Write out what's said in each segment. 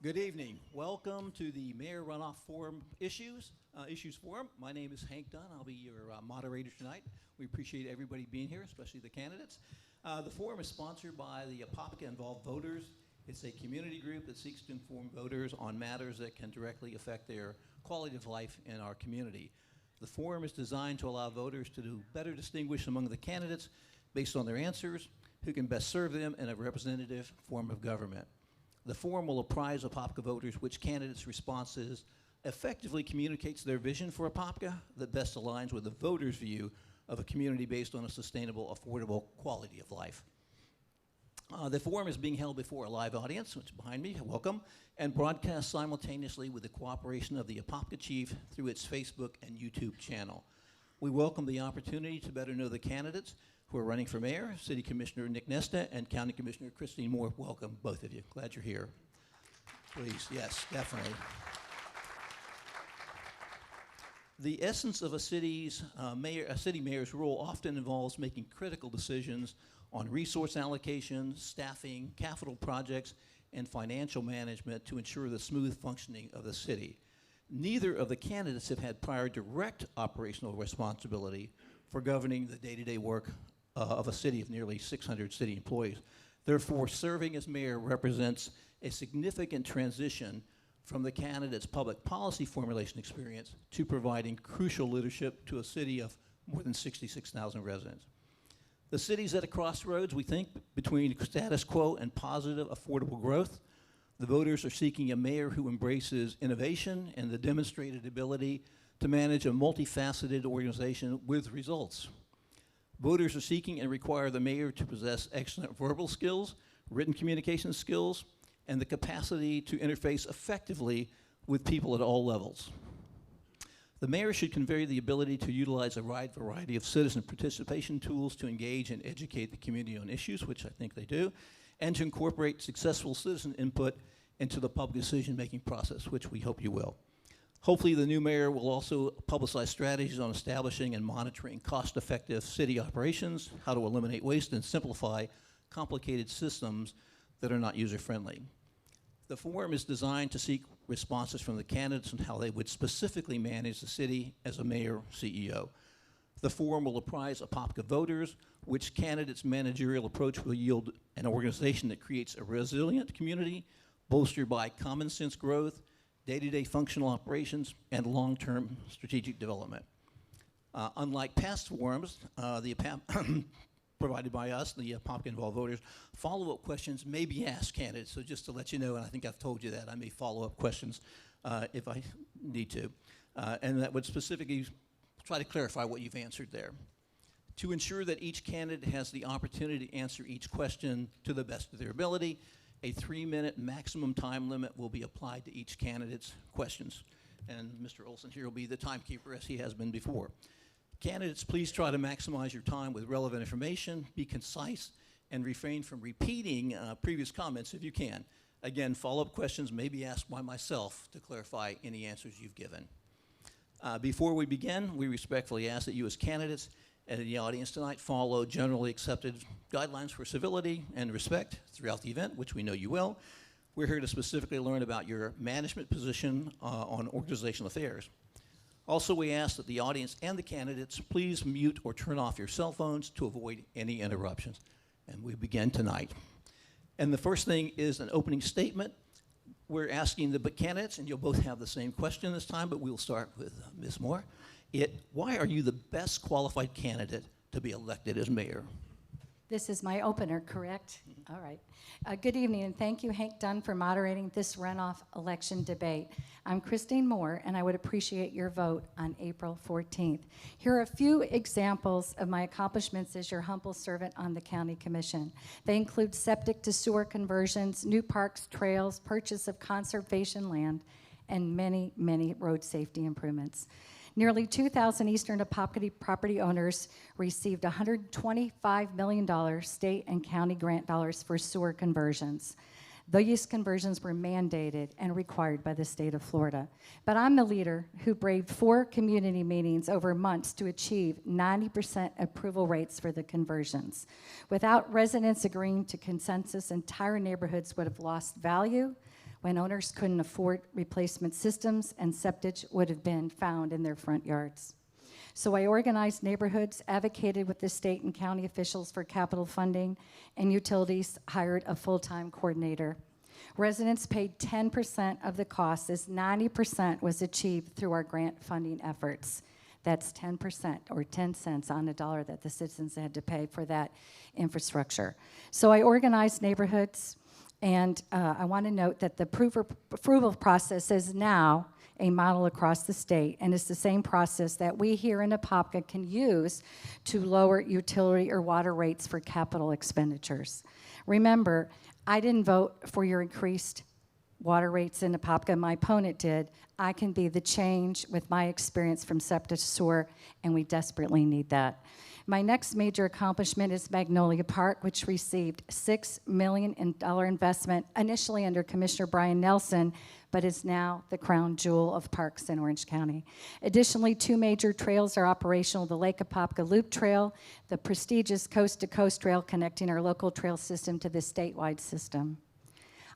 Good evening. Welcome to the Mayor Runoff Forum Issues Forum. My name is Hank Dunn. I'll be your moderator tonight. We appreciate everybody being here, especially the candidates. The forum is sponsored by the Apopka Involved Voters. It's a community group that seeks to inform voters on matters that can directly affect their quality of life in our community. The forum is designed to allow voters to better distinguish among the candidates based on their answers, who can best serve them in a representative form of government. The forum will apprise Apopka voters which candidates' responses effectively communicates their vision for Apopka that best aligns with the voters' view of a community based on a sustainable, affordable quality of life. The forum is being held before a live audience, which is behind me, welcome, and broadcast simultaneously with the cooperation of the Apopka Chief through its Facebook and YouTube channel. We welcome the opportunity to better know the candidates who are running for mayor, City Commissioner Nick Nesta and County Commissioner Christine Moore. Welcome, both of you. Glad you're here. Please, yes, definitely. The essence of a city mayor's role often involves making critical decisions on resource allocation, staffing, capital projects, and financial management to ensure the smooth functioning of the city. Neither of the candidates have had prior direct operational responsibility for governing the day-to-day work of a city of nearly 600 city employees. Therefore, serving as mayor represents a significant transition from the candidate's public policy formulation experience to providing crucial leadership to a city of more than 66,000 residents. The city's at a crossroads, we think, between status quo and positive, affordable growth. The voters are seeking a mayor who embraces innovation and the demonstrated ability to manage a multifaceted organization with results. Voters are seeking and require the mayor to possess excellent verbal skills, written communication skills, and the capacity to interface effectively with people at all levels. The mayor should convey the ability to utilize a wide variety of citizen participation tools to engage and educate the community on issues, which I think they do, and to incorporate successful citizen input into the public decision-making process, which we hope you will. Hopefully, the new mayor will also publicize strategies on establishing and monitoring cost-effective city operations, how to eliminate waste and simplify complicated systems that are not user-friendly. The forum is designed to seek responses from the candidates on how they would specifically manage the city as a mayor CEO. The forum will apprise Apopka voters which candidates' managerial approach will yield an organization that creates a resilient community bolstered by common sense growth, day-to-day functional operations, and long-term strategic development. Unlike past forums, provided by us, the Apopka Involved Voters, follow-up questions may be asked candidates. So just to let you know, and I think I've told you that, I may follow up questions if I need to. And that would specifically try to clarify what you've answered there. To ensure that each candidate has the opportunity to answer each question to the best of their ability, a 3-minute maximum time limit will be applied to each candidate's questions. And Mr. Olson here will be the timekeeper, as he has been before. Candidates, please try to maximize your time with relevant information, be concise, and refrain from repeating previous comments if you can. Again, follow-up questions may be asked by myself to clarify any answers you've given. Before we begin, we respectfully ask that you as candidates and in the audience tonight follow generally accepted guidelines for civility and respect throughout the event, which we know you will. We're here to specifically learn about your management position on organizational affairs. Also, we ask that the audience and the candidates please mute or turn off your cell phones to avoid any interruptions. And we begin tonight. And the first thing is an opening statement. We're asking the candidates, and you'll both have the same question this time, but we'll start with Ms. Moore. Why are you the best qualified candidate to be elected as mayor? This is my opener, correct? Mm-hmm. All right. Good evening, and thank you, Hank Dunn, for moderating this runoff election debate. I'm Christine Moore, and I would appreciate your vote on April 14th. Here are a few examples of my accomplishments as your humble servant on the County Commission. They include septic to sewer conversions, new parks, trails, purchase of conservation land, and many, many road safety improvements. Nearly 2,000 Eastern Apopka property owners received $125 million state and county grant dollars for sewer conversions. These conversions were mandated and required by the state of Florida. But I'm the leader who braved 4 community meetings over months to achieve 90% approval rates for the conversions. Without residents agreeing to consensus, entire neighborhoods would have lost value, when owners couldn't afford replacement systems and septic would have been found in their front yards. So I organized neighborhoods, advocated with the state and county officials for capital funding, and utilities hired a full-time coordinator. Residents paid 10% of the cost, as 90% was achieved through our grant funding efforts. That's 10% or 10 cents on a dollar that the citizens had to pay for that infrastructure. So I organized neighborhoods, and I want to note that the approval process is now a model across the state, and it's the same process that we here in Apopka can use to lower utility or water rates for capital expenditures. Remember, I didn't vote for your increased water rates in Apopka. My opponent did. I can be the change with my experience from septic to sewer, and we desperately need that. My next major accomplishment is Magnolia Park, which received $6 million investment, initially under Commissioner Brian Nelson, but is now the crown jewel of parks in Orange County. Additionally, 2 major trails are operational: the Lake Apopka Loop Trail, the prestigious Coast to Coast Trail connecting our local trail system to the statewide system.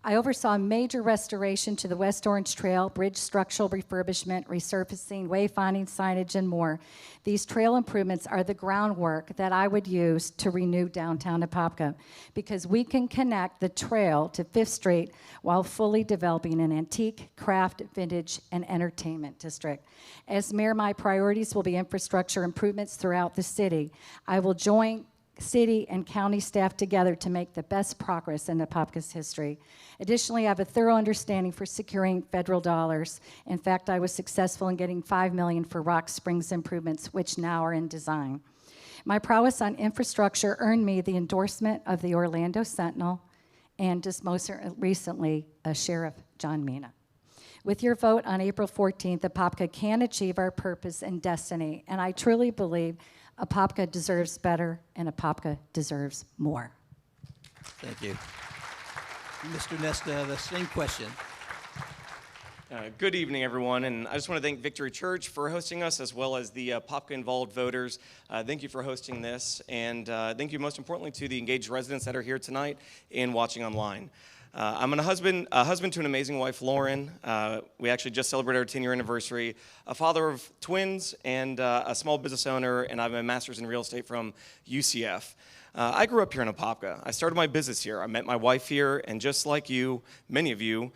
I oversaw major restoration to the West Orange Trail, bridge structural refurbishment, resurfacing, wayfinding, signage, and more. These trail improvements are the groundwork that I would use to renew downtown Apopka, because we can connect the trail to 5th Street while fully developing an antique, craft, vintage, and entertainment district. As mayor, my priorities will be infrastructure improvements throughout the city. I will join city and county staff together to make the best progress in Apopka's history. Additionally, I have a thorough understanding for securing federal dollars. In fact, I was successful in getting $5 million for Rock Springs improvements, which now are in design. My prowess on infrastructure earned me the endorsement of the Orlando Sentinel and just most recently, Sheriff John Mina. With your vote on April 14th, Apopka can achieve our purpose and destiny, and I truly believe Apopka deserves better, and Apopka deserves more. Thank you. Mr. Nesta, the same question. Good evening, everyone, and I just want to thank Victory Church for hosting us, as well as the Apopka-involved voters. Thank you for hosting this, and thank you most importantly to the engaged residents that are here tonight and watching online. I'm a husband to an amazing wife, Lauren. We actually just celebrated our 10-year anniversary, a father of twins, and a small business owner, and I have a master's in real estate from UCF. I grew up here in Apopka. I started my business here. I met my wife here, and just like you, many of you,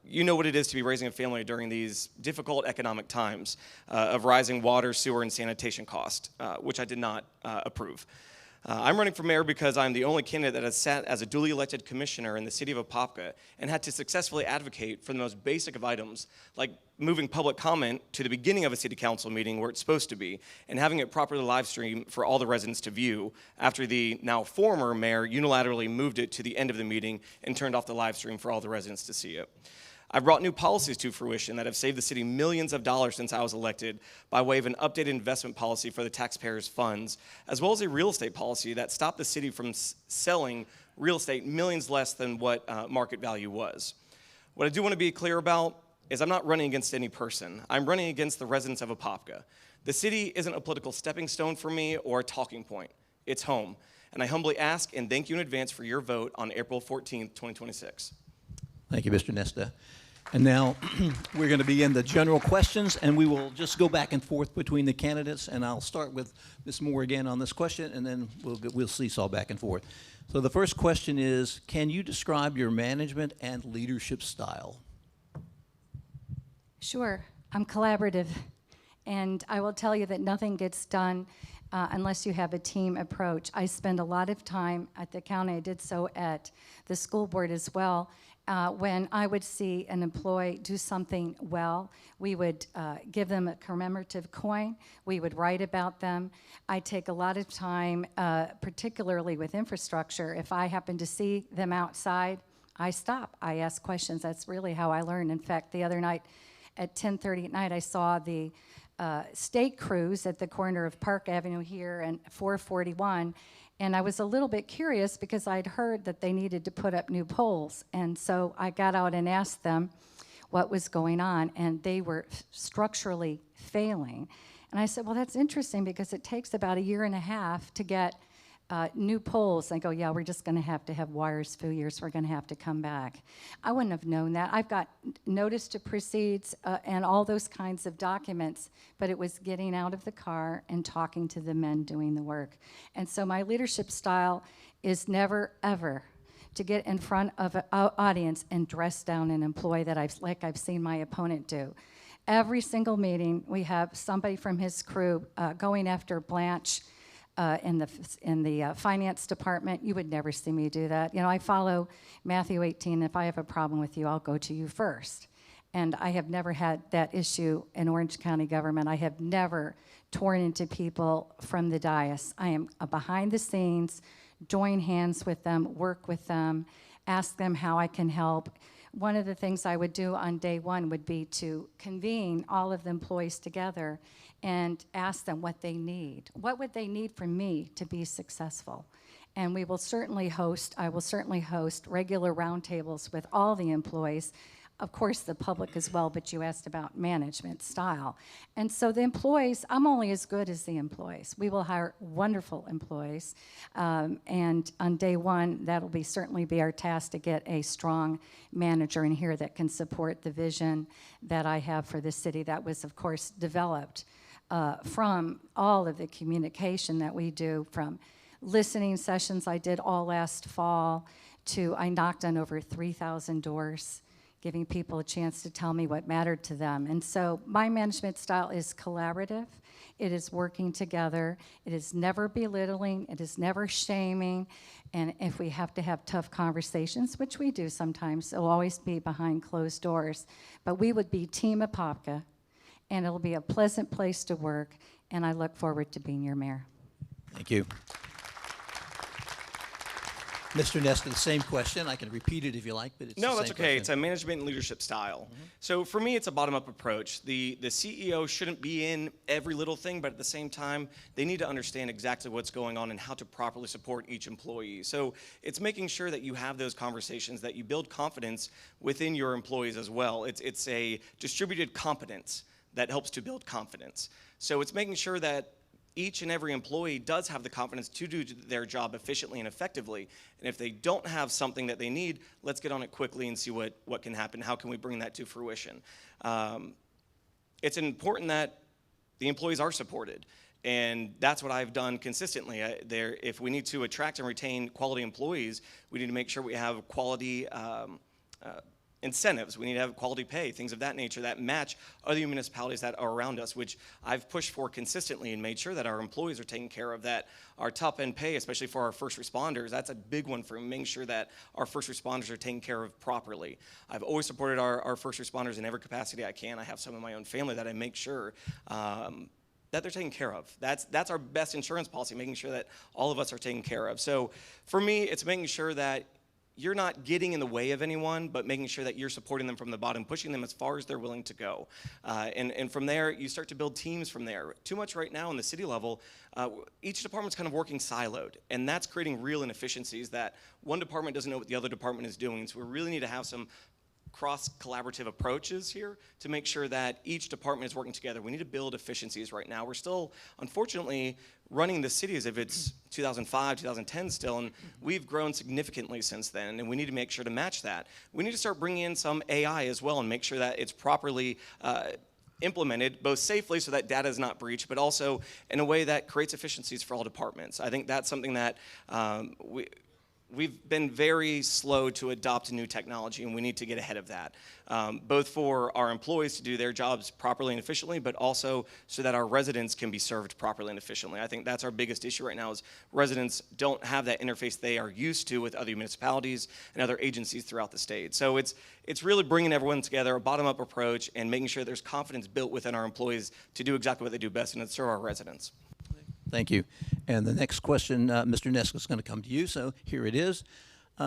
you know what it is to be raising a family during these difficult economic times of rising water, sewer, and sanitation costs, which I did not approve. I'm running for mayor because I'm the only candidate that has sat as a duly elected commissioner in the city of Apopka and had to successfully advocate for the most basic of items, like moving public comment to the beginning of a city council meeting where it's supposed to be, and having it properly live streamed for all the residents to view after the now former mayor unilaterally moved it to the end of the meeting and turned off the live stream for all the residents to see it. I've brought new policies to fruition that have saved the city millions of dollars since I was elected by way of an updated investment policy for the taxpayers' funds, as well as a real estate policy that stopped the city from selling real estate millions less than what market value was. What I do want to be clear about is I'm not running against any person. I'm running against the residents of Apopka. The city isn't a political stepping stone for me or a talking point. It's home. And I humbly ask and thank you in advance for your vote on April 14th, 2026. Thank you, Mr. Nesta. And now we're going to begin the general questions, and we will just go back and forth between the candidates. And I'll start with Ms. Moore again on this question, and then we'll seesaw back and forth. So the first question is, can you describe your management and leadership style? Sure. I'm collaborative, and I will tell you that nothing gets done unless you have a team approach. I spend a lot of time at the county. I did so at the school board as well. When I would see an employee do something well, we would give them a commemorative coin. We would write about them. I take a lot of time, particularly with infrastructure. If I happen to see them outside, I stop. I ask questions. That's really how I learn. In fact, the other night at 10:30 at night, I saw the state cruise at the corner of Park Avenue here and 441. And I was a little bit curious because I'd heard that they needed to put up new poles. And so I got out and asked them what was going on, and they were structurally failing. And I said, well, that's interesting because it takes about 1.5 years to get new poles. I go, yeah, we're just going to have wires failures. We're going to have to come back. I wouldn't have known that. I've got notice to proceeds and all those kinds of documents, but it was getting out of the car and talking to the men doing the work. And so my leadership style is never, ever to get in front of an audience and dress down an employee that I've seen my opponent do. Every single meeting, we have somebody from his crew going after Blanche in the finance department. You would never see me do that. You know, I follow Matthew 18. If I have a problem with you, I'll go to you first. And I have never had that issue in Orange County government. I have never torn into people from the dais. I am behind the scenes, join hands with them, work with them, ask them how I can help. One of the things I would do on day one would be to convene all of the employees together and ask them what they need. What would they need from me to be successful? And I will certainly host regular roundtables with all the employees, of course the public as well, but you asked about management style. And so the employees, I'm only as good as the employees. We will hire wonderful employees. And on day one, that'll certainly be our task to get a strong manager in here that can support the vision that I have for the city that was, of course, developed from all of the communication that we do, from listening sessions I did all last fall to I knocked on over 3,000 doors, giving people a chance to tell me what mattered to them. And so my management style is collaborative. It is working together. It is never belittling. It is never shaming. And if we have to have tough conversations, which we do sometimes, it'll always be behind closed doors. But we would be Team Apopka, and it'll be a pleasant place to work, and I look forward to being your mayor. Thank you. Mr. Nesta, the same question. I can repeat it if you like, but it's No, the that's same okay. question. It's a management and leadership style. So for me, it's a bottom-up approach. The CEO shouldn't be in every little thing, but at the same time, they need to understand exactly what's going on and how to properly support each employee. So it's making sure that you have those conversations, that you build confidence within your employees as well. It's a distributed competence that helps to build confidence. So it's making sure that each and every employee does have the confidence to do their job efficiently and effectively. And if they don't have something that they need, let's get on it quickly and see what can happen. How can we bring that to fruition? It's important that the employees are supported. And that's what I've done consistently. If we need to attract and retain quality employees, we need to make sure we have quality incentives. We need to have quality pay, things of that nature that match other municipalities that are around us, which I've pushed for consistently and made sure that our employees are taken care of, that our top end pay, especially for our first responders, that's a big one for making sure that our first responders are taken care of properly. I've always supported our first responders in every capacity I can. I have some in my own family that I make sure that they're taken care of. That's our best insurance policy, making sure that all of us are taken care of. So for me, it's making sure that you're not getting in the way of anyone, but making sure that you're supporting them from the bottom, pushing them as far as they're willing to go. And from there, you start to build teams from there. Too much right now on the city level, each department's kind of working siloed, and that's creating real inefficiencies that one department doesn't know what the other department is doing. So we really need to have some cross-collaborative approaches here to make sure that each department is working together. We need to build efficiencies right now. We're still, unfortunately, running the city as if it's 2005, 2010 still, and we've grown significantly since then, and we need to make sure to match that. We need to start bringing in some AI as well and make sure that it's properly implemented, both safely so that data is not breached, but also in a way that creates efficiencies for all departments. I think that's something that we've been very slow to adopt new technology, and we need to get ahead of that, both for our employees to do their jobs properly and efficiently, but also so that our residents can be served properly and efficiently. I think that's our biggest issue right now is residents don't have that interface they are used to with other municipalities and other agencies throughout the state. So it's really bringing everyone together, a bottom-up approach, and making sure there's confidence built within our employees to do exactly what they do best, and it's serve our residents. Thank you. And the next question, Mr. Neska, is going to come to you, so here it is.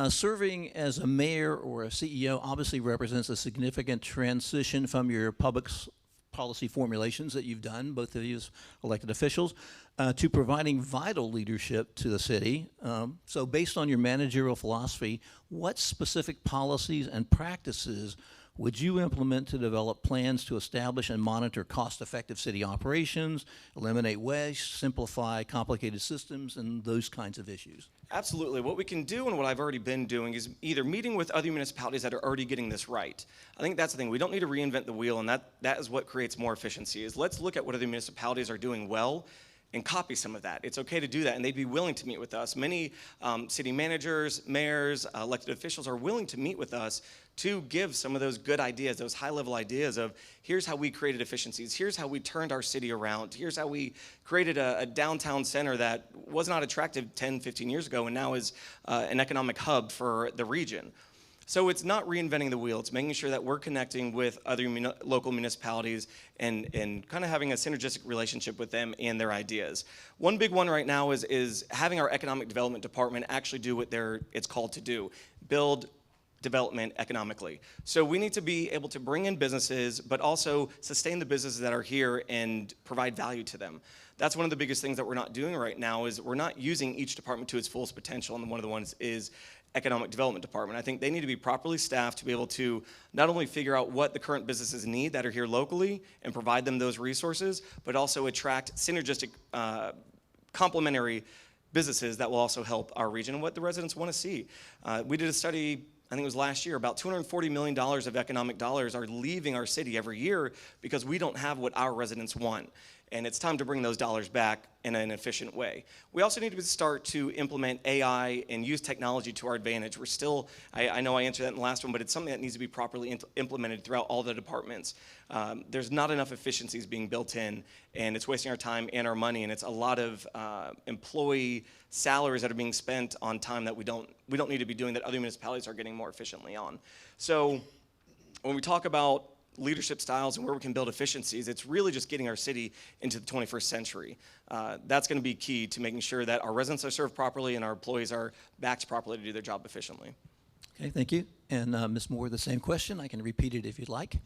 Serving as a mayor or a CEO obviously represents a significant transition from your public policy formulations that you've done, both of you as elected officials, to providing vital leadership to the city. So based on your managerial philosophy, what specific policies and practices would you implement to develop plans to establish and monitor cost-effective city operations, eliminate waste, simplify complicated systems, and those kinds of issues? Absolutely. What we can do and what I've already been doing is either meeting with other municipalities that are already getting this right. I think that's the thing. We don't need to reinvent the wheel, and that is what creates more efficiency, is let's look at what other municipalities are doing well and copy some of that. It's okay to do that, and they'd be willing to meet with us. Many city managers, mayors, elected officials are willing to meet with us to give some of those good ideas, those high-level ideas of here's how we created efficiencies, here's how we turned our city around, here's how we created a downtown center that was not attractive 10, 15 years ago and now is an economic hub for the region. So it's not reinventing the wheel. It's making sure that we're connecting with other local municipalities and kind of having a synergistic relationship with them and their ideas. One big one right now is having our economic development department actually do what it's called to do, build development economically. So we need to be able to bring in businesses, but also sustain the businesses that are here and provide value to them. That's one of the biggest things that we're not doing right now, is we're not using each department to its fullest potential, and one of the ones is economic development department. I think they need to be properly staffed to be able to not only figure out what the current businesses need that are here locally and provide them those resources, but also attract synergistic, complementary businesses that will also help our region and what the residents want to see. We did a study, I think it was last year, about $240 million of economic dollars are leaving our city every year because we don't have what our residents want. And it's time to bring those dollars back in an efficient way. We also need to start to implement AI and use technology to our advantage. We're still, I know I answered that in the last one, but it's something that needs to be properly implemented throughout all the departments. There's not enough efficiencies being built in, and it's wasting our time and our money, and it's a lot of employee salaries that are being spent on time that we don't need to be doing, that other municipalities are getting more efficiently on. So when we talk about leadership styles and where we can build efficiencies, it's really just getting our city into the 21st century. That's going to be key to making sure that our residents are served properly and our employees are backed properly to do their job efficiently. Okay, thank you. And Ms. Moore, the same question. I can repeat it if you'd like.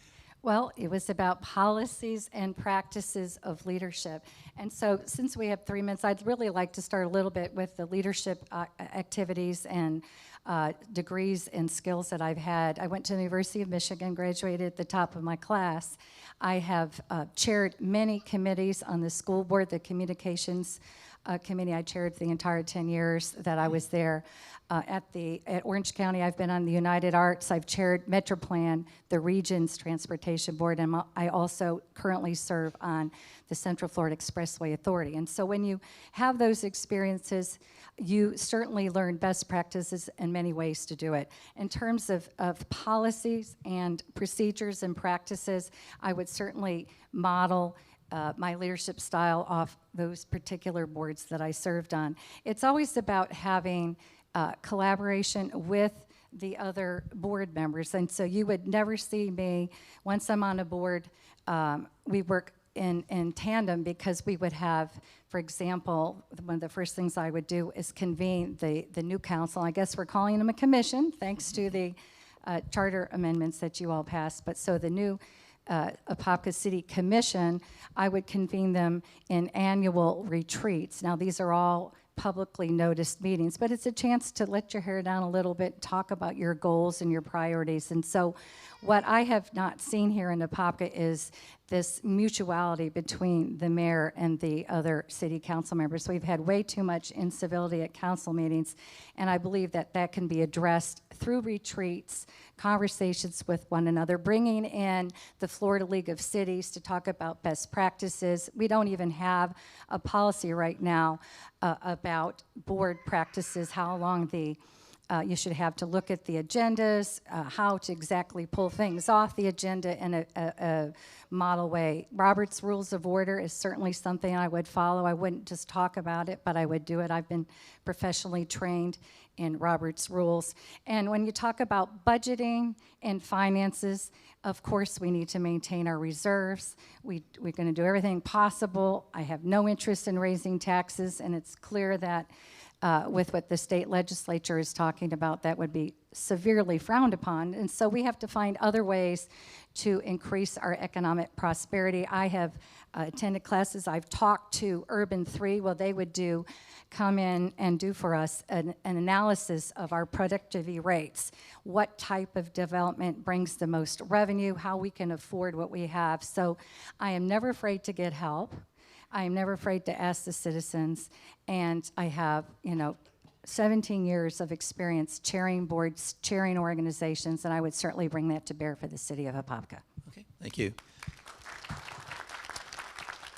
Well, it was about policies and practices of leadership. And so since we have 3 minutes, I'd really like to start a little bit with the leadership activities and degrees and skills that I've had. I went to the University of Michigan, graduated at the top of my class. I have chaired many committees on the school board, the communications committee I chaired the entire 10 years that I was there. At Orange County, I've been on the United Arts. I've chaired Metroplan, the region's transportation board, and I also currently serve on the Central Florida Expressway Authority. And so when you have those experiences, you certainly learn best practices and many ways to do it. In terms of policies and procedures and practices, I would certainly model my leadership style off those particular boards that I served on. It's always about having collaboration with the other board members. And so you would never see me, once I'm on a board, we work in tandem, because we would have, for example, one of the first things I would do is convene the new council. I guess we're calling them a commission, thanks to the charter amendments that you all passed. But so the new Apopka City Commission, I would convene them in annual retreats. Now, these are all publicly noticed meetings, but it's a chance to let your hair down a little bit, talk about your goals and your priorities. And so what I have not seen here in Apopka is this mutuality between the mayor and the other city council members. So we've had way too much incivility at council meetings, and I believe that that can be addressed through retreats, conversations with one another, bringing in the Florida League of Cities to talk about best practices. We don't even have a policy right now about board practices, how long you should have to look at the agendas, how to exactly pull things off the agenda in a model way. Robert's Rules of Order is certainly something I would follow. I wouldn't just talk about it, but I would do it. I've been professionally trained in Robert's Rules. And when you talk about budgeting and finances, of course we need to maintain our reserves. We're going to do everything possible. I have no interest in raising taxes, and it's clear that with what the state legislature is talking about, that would be severely frowned upon. And so we have to find other ways to increase our economic prosperity. I have attended classes. I've talked to Urban 3. Well, they would come in and do for us an analysis of our productivity rates, what type of development brings the most revenue, how we can afford what we have. So I am never afraid to get help. I am never afraid to ask the citizens, and I have, 17 years of experience chairing boards, chairing organizations, and I would certainly bring that to bear for the city of Apopka. Okay, thank you.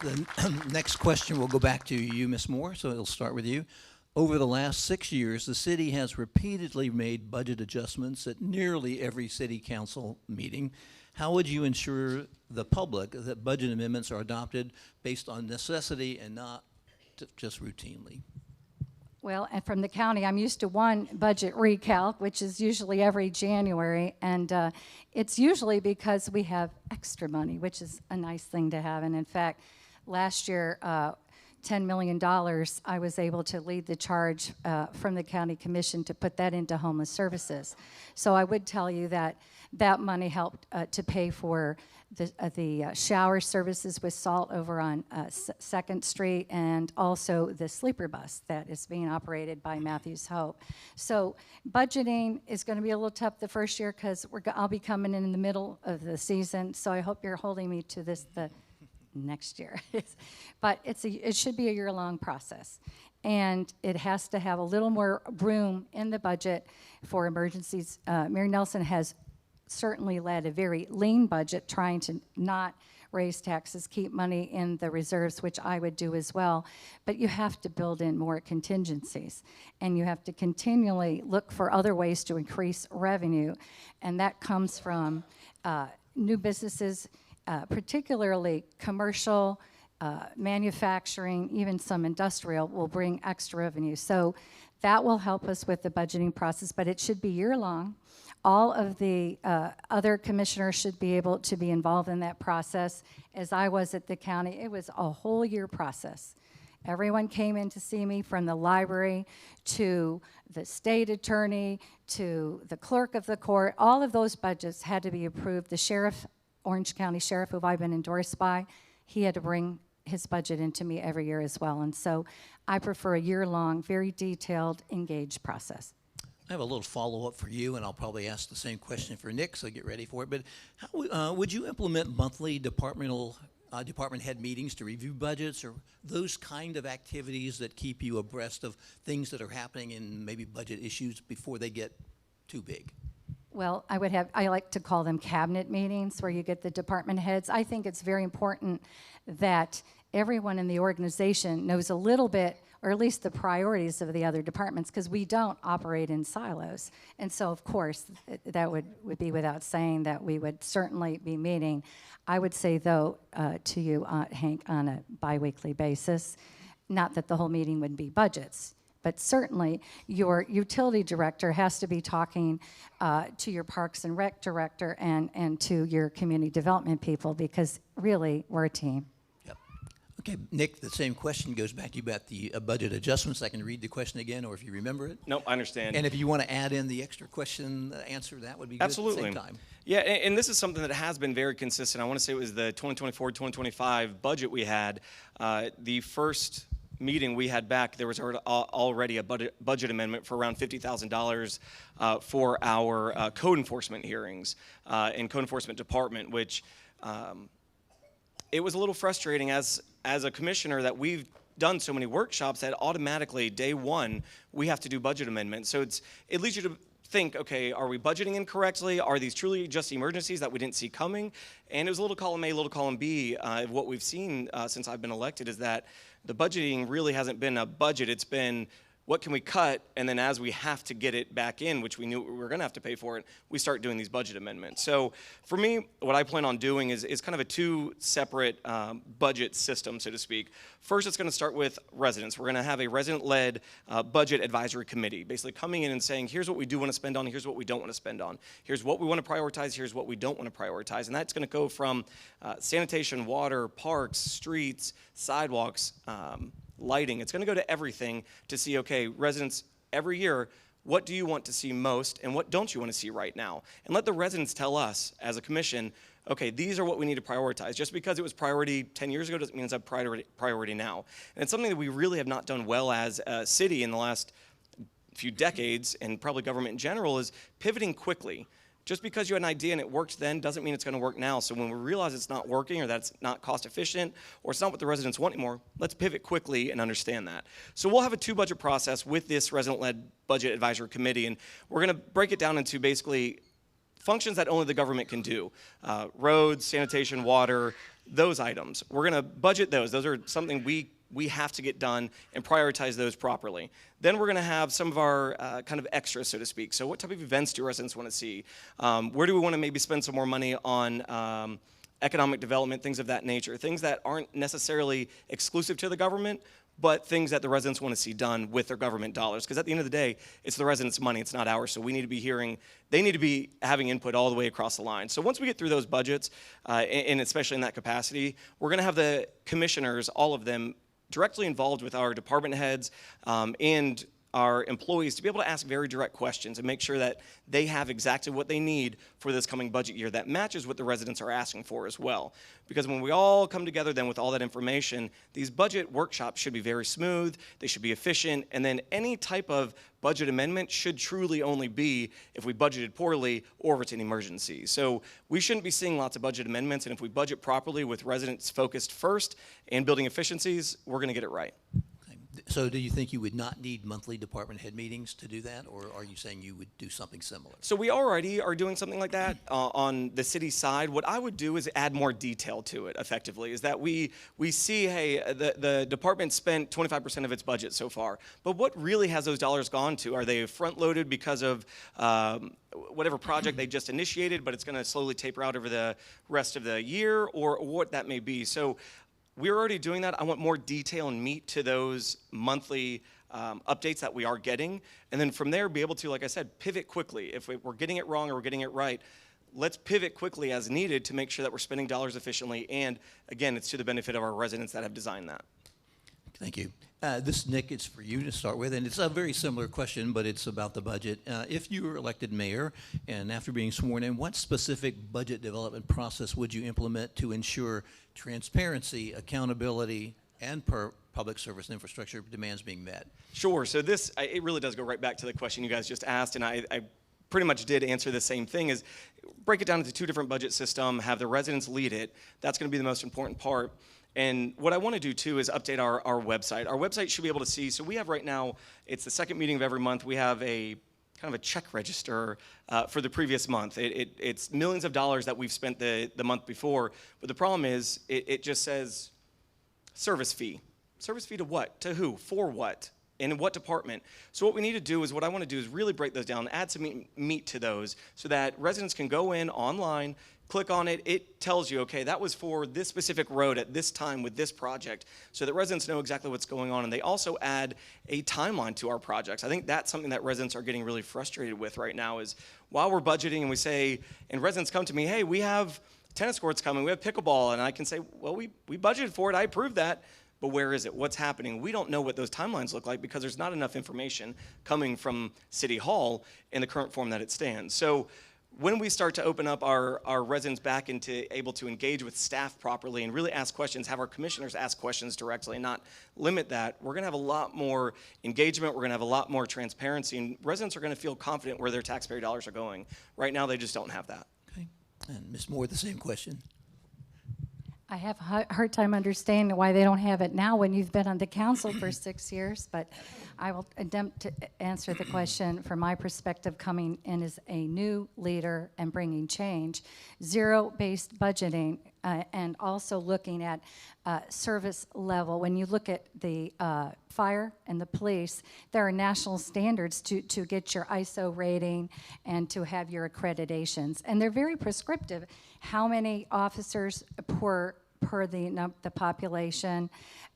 The next question will go back to you, Ms. Moore, so it'll start with you. Over the last 6 years, the city has repeatedly made budget adjustments at nearly every city council meeting. How would you ensure the public that budget amendments are adopted based on necessity and not just routinely? Well, and from the county, I'm used to one budget recalc, which is usually every January, and it's usually because we have extra money, which is a nice thing to have. And in fact, last year, $10 million, I was able to lead the charge from the county commission to put that into homeless services. So I would tell you that that money helped to pay for the shower services with salt over on 2nd Street, and also the sleeper bus that is being operated by Matthews Hope. So budgeting is going to be a little tough the first year because I'll be coming in the middle of the season, so I hope you're holding me to this the next year. But it should be a year-long process. And it has to have a little more room in the budget for emergencies. Mary Nelson has certainly led a very lean budget, trying to not raise taxes, keep money in the reserves, which I would do as well. But you have to build in more contingencies, and you have to continually look for other ways to increase revenue, and that comes from new businesses, particularly commercial, manufacturing, even some industrial will bring extra revenue. So that will help us with the budgeting process, but it should be year-long. All of the other commissioners should be able to be involved in that process. As I was at the county, it was a whole year process. Everyone came in to see me, from the library to the state attorney to the clerk of the court. All of those budgets had to be approved. The sheriff, Orange County Sheriff, who I've been endorsed by, he had to bring his budget into me every year as well. And so I prefer a year-long, very detailed, engaged process. I have a little follow-up for you, and I'll probably ask the same question for Nick, so get ready for it. But how would you implement monthly department head meetings to review budgets, or those kind of activities that keep you abreast of things that are happening in maybe budget issues before they get too big? Well, I like to call them cabinet meetings, where you get the department heads. I think it's very important that everyone in the organization knows a little bit, or at least the priorities of the other departments, because we don't operate in silos. And so, of course, that would be without saying that we would certainly be meeting. I would say, though, to you, Hank, on a biweekly basis, not that the whole meeting would be budgets, but certainly your utility director has to be talking to your Parks and Rec director and to your community development people, because really, we're a team. Okay, Nick, the same question goes back to you about the budget adjustments. I can read the question again, or if you remember it. No, I understand. And if you want to add in the extra question answer, that would be good. Absolutely. At the same time. Yeah, and this is something that has been very consistent. I want to say it was the 2024-2025 budget we had. The first meeting we had back, there was already a budget amendment for around $50,000 for our code enforcement hearings in code enforcement department, which it was a little frustrating as a commissioner that we've done so many workshops that automatically day one we have to do budget amendments. So it leads you to think, okay, are we budgeting incorrectly? Are these truly just emergencies that we didn't see coming? And it was a little column A, little column B. What we've seen since I've been elected is that the budgeting really hasn't been a budget. It's been, what can we cut? And then as we have to get it back in, which we knew we were going to have to pay for it, we start doing these budget amendments. So for me, what I plan on doing is kind of a two separate budget system, so to speak. First, it's going to start with residents. We're going to have a resident-led budget advisory committee, basically coming in and saying, here's what we do want to spend on, here's what we don't want to spend on. Here's what we want to prioritize, here's what we don't want to prioritize. And that's going to go from sanitation, water, parks, streets, sidewalks, lighting. It's going to go to everything to see, okay, residents, every year, what do you want to see most and what don't you want to see right now? And let the residents tell us as a commission, okay, these are what we need to prioritize. Just because it was priority 10 years ago doesn't mean it's a priority now. And it's something that we really have not done well as a city in the last few decades, and probably government in general, is pivoting quickly. Just because you had an idea and it worked then doesn't mean it's going to work now. So when we realize it's not working, or that it's not cost efficient, or it's not what the residents want anymore, let's pivot quickly and understand that. So we'll have a 2-budget process with this resident-led budget advisory committee, and we're going to break it down into basically functions that only the government can do. Roads, sanitation, water, those items. We're going to budget those. Those are something we have to get done and prioritize those properly. Then we're going to have some of our kind of extras, so to speak. So what type of events do residents want to see? Where do we want to maybe spend some more money on economic development, things of that nature, things that aren't necessarily exclusive to the government, but things that the residents want to see done with their government dollars. Because at the end of the day, it's the residents' money, it's not ours. So we need to be they need to be having input all the way across the line. So once we get through those budgets, and especially in that capacity, we're going to have the commissioners, all of them, directly involved with our department heads and our employees to be able to ask very direct questions and make sure that they have exactly what they need for this coming budget year that matches what the residents are asking for as well. Because when we all come together then with all that information, these budget workshops should be very smooth, they should be efficient, and then any type of budget amendment should truly only be if we budgeted poorly or if it's an emergency. So we shouldn't be seeing lots of budget amendments, and if we budget properly with residents focused first and building efficiencies, we're going to get it right. So do you think you would not need monthly department head meetings to do that, or are you saying you would do something similar? So we already are doing something like that on the city side. What I would do is add more detail to it effectively, is that we see, hey, the department spent 25% of its budget so far, but what really has those dollars gone to? Are they front-loaded because of whatever project they just initiated, but it's going to slowly taper out over the rest of the year, or what that may be? So we're already doing that. I want more detail and meat to those monthly updates that we are getting. And then from there, be able to, like I said, pivot quickly. If we're getting it wrong or we're getting it right, let's pivot quickly as needed to make sure that we're spending dollars efficiently. And again, it's to the benefit of our residents that have designed that. Thank you. This, Nick, it's for you to start with, and it's a very similar question, but it's about the budget. If you were elected mayor, and after being sworn in, what specific budget development process would you implement to ensure transparency, accountability, and public service and infrastructure demands being met? Sure. So this, it really does go right back to the question you guys just asked, and I pretty much did answer the same thing, is break it down into 2 different budget systems, have the residents lead it. That's going to be the most important part. And what I want to do, too, is update our website. Our website should be able to see, so we have right now, it's the second meeting of every month, we have a kind of a check register for the previous month. It's millions of dollars that we've spent the month before, but the problem is it just says service fee. Service fee to what? To who? For what? And in what department? So what we need to do is, what I want to do is really break those down, add some meat to those so that residents can go in online, click on it, it tells you, okay, that was for this specific road at this time with this project, so that residents know exactly what's going on. And they also add a timeline to our projects. I think that's something that residents are getting really frustrated with right now, is while we're budgeting and we say, and residents come to me, hey, we have tennis courts coming, we have pickleball, and I can say, well, we budgeted for it, I approved that, but where is it? What's happening? We don't know what those timelines look like because there's not enough information coming from City Hall in the current form that it stands. So when we start to open up our residents back into able to engage with staff properly and really ask questions, have our commissioners ask questions directly and not limit that, we're going to have a lot more engagement, we're going to have a lot more transparency, and residents are going to feel confident where their taxpayer dollars are going. Right now, they just don't have that. Okay. And Ms. Moore, the same question. I have a hard time understanding why they don't have it now when you've been on the council for 6 years, but I will attempt to answer the question from my perspective, coming in as a new leader and bringing change. Zero-based budgeting and also looking at service level. When you look at the fire and the police, there are national standards to get your ISO rating and to have your accreditations, and they're very prescriptive. How many officers per the population?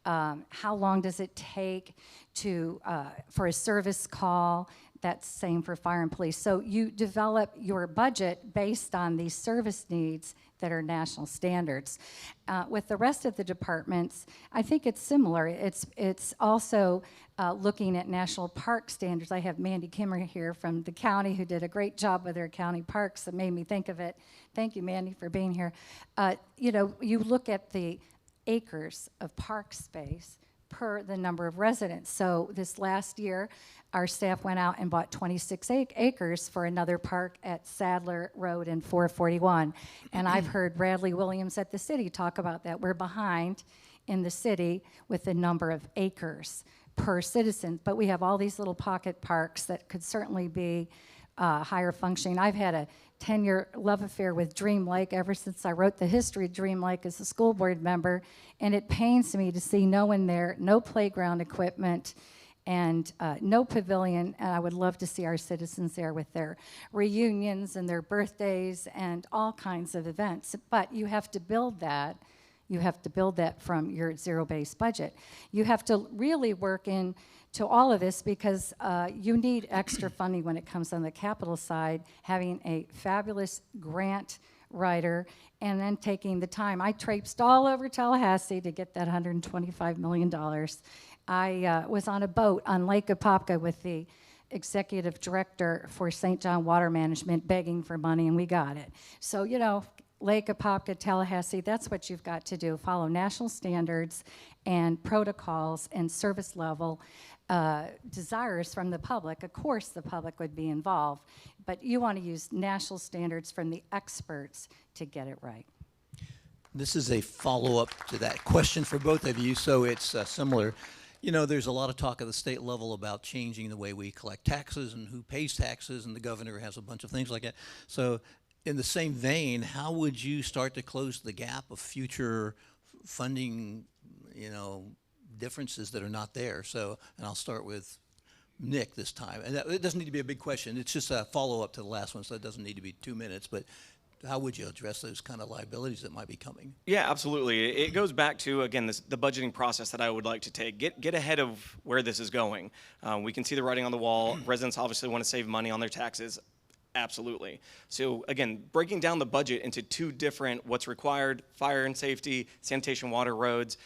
How long does it take for a service call? That's same for fire and police. So you develop your budget based on these service needs that are national standards. With the rest of the departments, I think it's similar. It's also looking at national park standards. I have Mandy Kimmer here from the county who did a great job with their county parks that made me think of it. Thank you, Mandy, for being here. You know, you look at the acres of park space per the number of residents. So this last year, our staff went out and bought 26 acres for another park at Sadler Road and 441. And I've heard Bradley Williams at the city talk about that. We're behind in the city with the number of acres per citizen, but we have all these little pocket parks that could certainly be higher functioning. I've had a 10-year love affair with Dream Lake ever since I wrote the history of Dream Lake as a school board member, and it pains me to see no one there, no playground equipment, and no pavilion, and I would love to see our citizens there with their reunions and their birthdays and all kinds of events. But you have to build that. You have to build that from your zero-based budget. You have to really work in to all of this because you need extra funding when it comes on the capital side, having a fabulous grant writer and then taking the time. I traipsed all over Tallahassee to get that $125 million. I was on a boat on Lake Apopka with the executive director for St. John Water Management begging for money, and we got it. So, you know, Lake Apopka, Tallahassee, that's what you've got to do. Follow national standards and protocols and service level desires from the public. Of course, the public would be involved, but you want to use national standards from the experts to get it right. This is a follow-up to that question for both of you, so it's similar. You know, there's a lot of talk at the state level about changing the way we collect taxes and who pays taxes, and the governor has a bunch of things like that. So in the same vein, how would you start to close the gap of future funding, you know, differences that are not there? So, and I'll start with Nick this time. And it doesn't need to be a big question. It's just a follow-up to the last one, so it doesn't need to be 2 minutes. But how would you address those kind of liabilities that might be coming? Yeah, absolutely. It goes back to, again, the budgeting process that I would like to take. Get ahead of where this is going. We can see the writing on the wall. Residents obviously want to save money on their taxes. Absolutely. So again, breaking down the budget into two different what's required, fire and safety, sanitation, water, roads,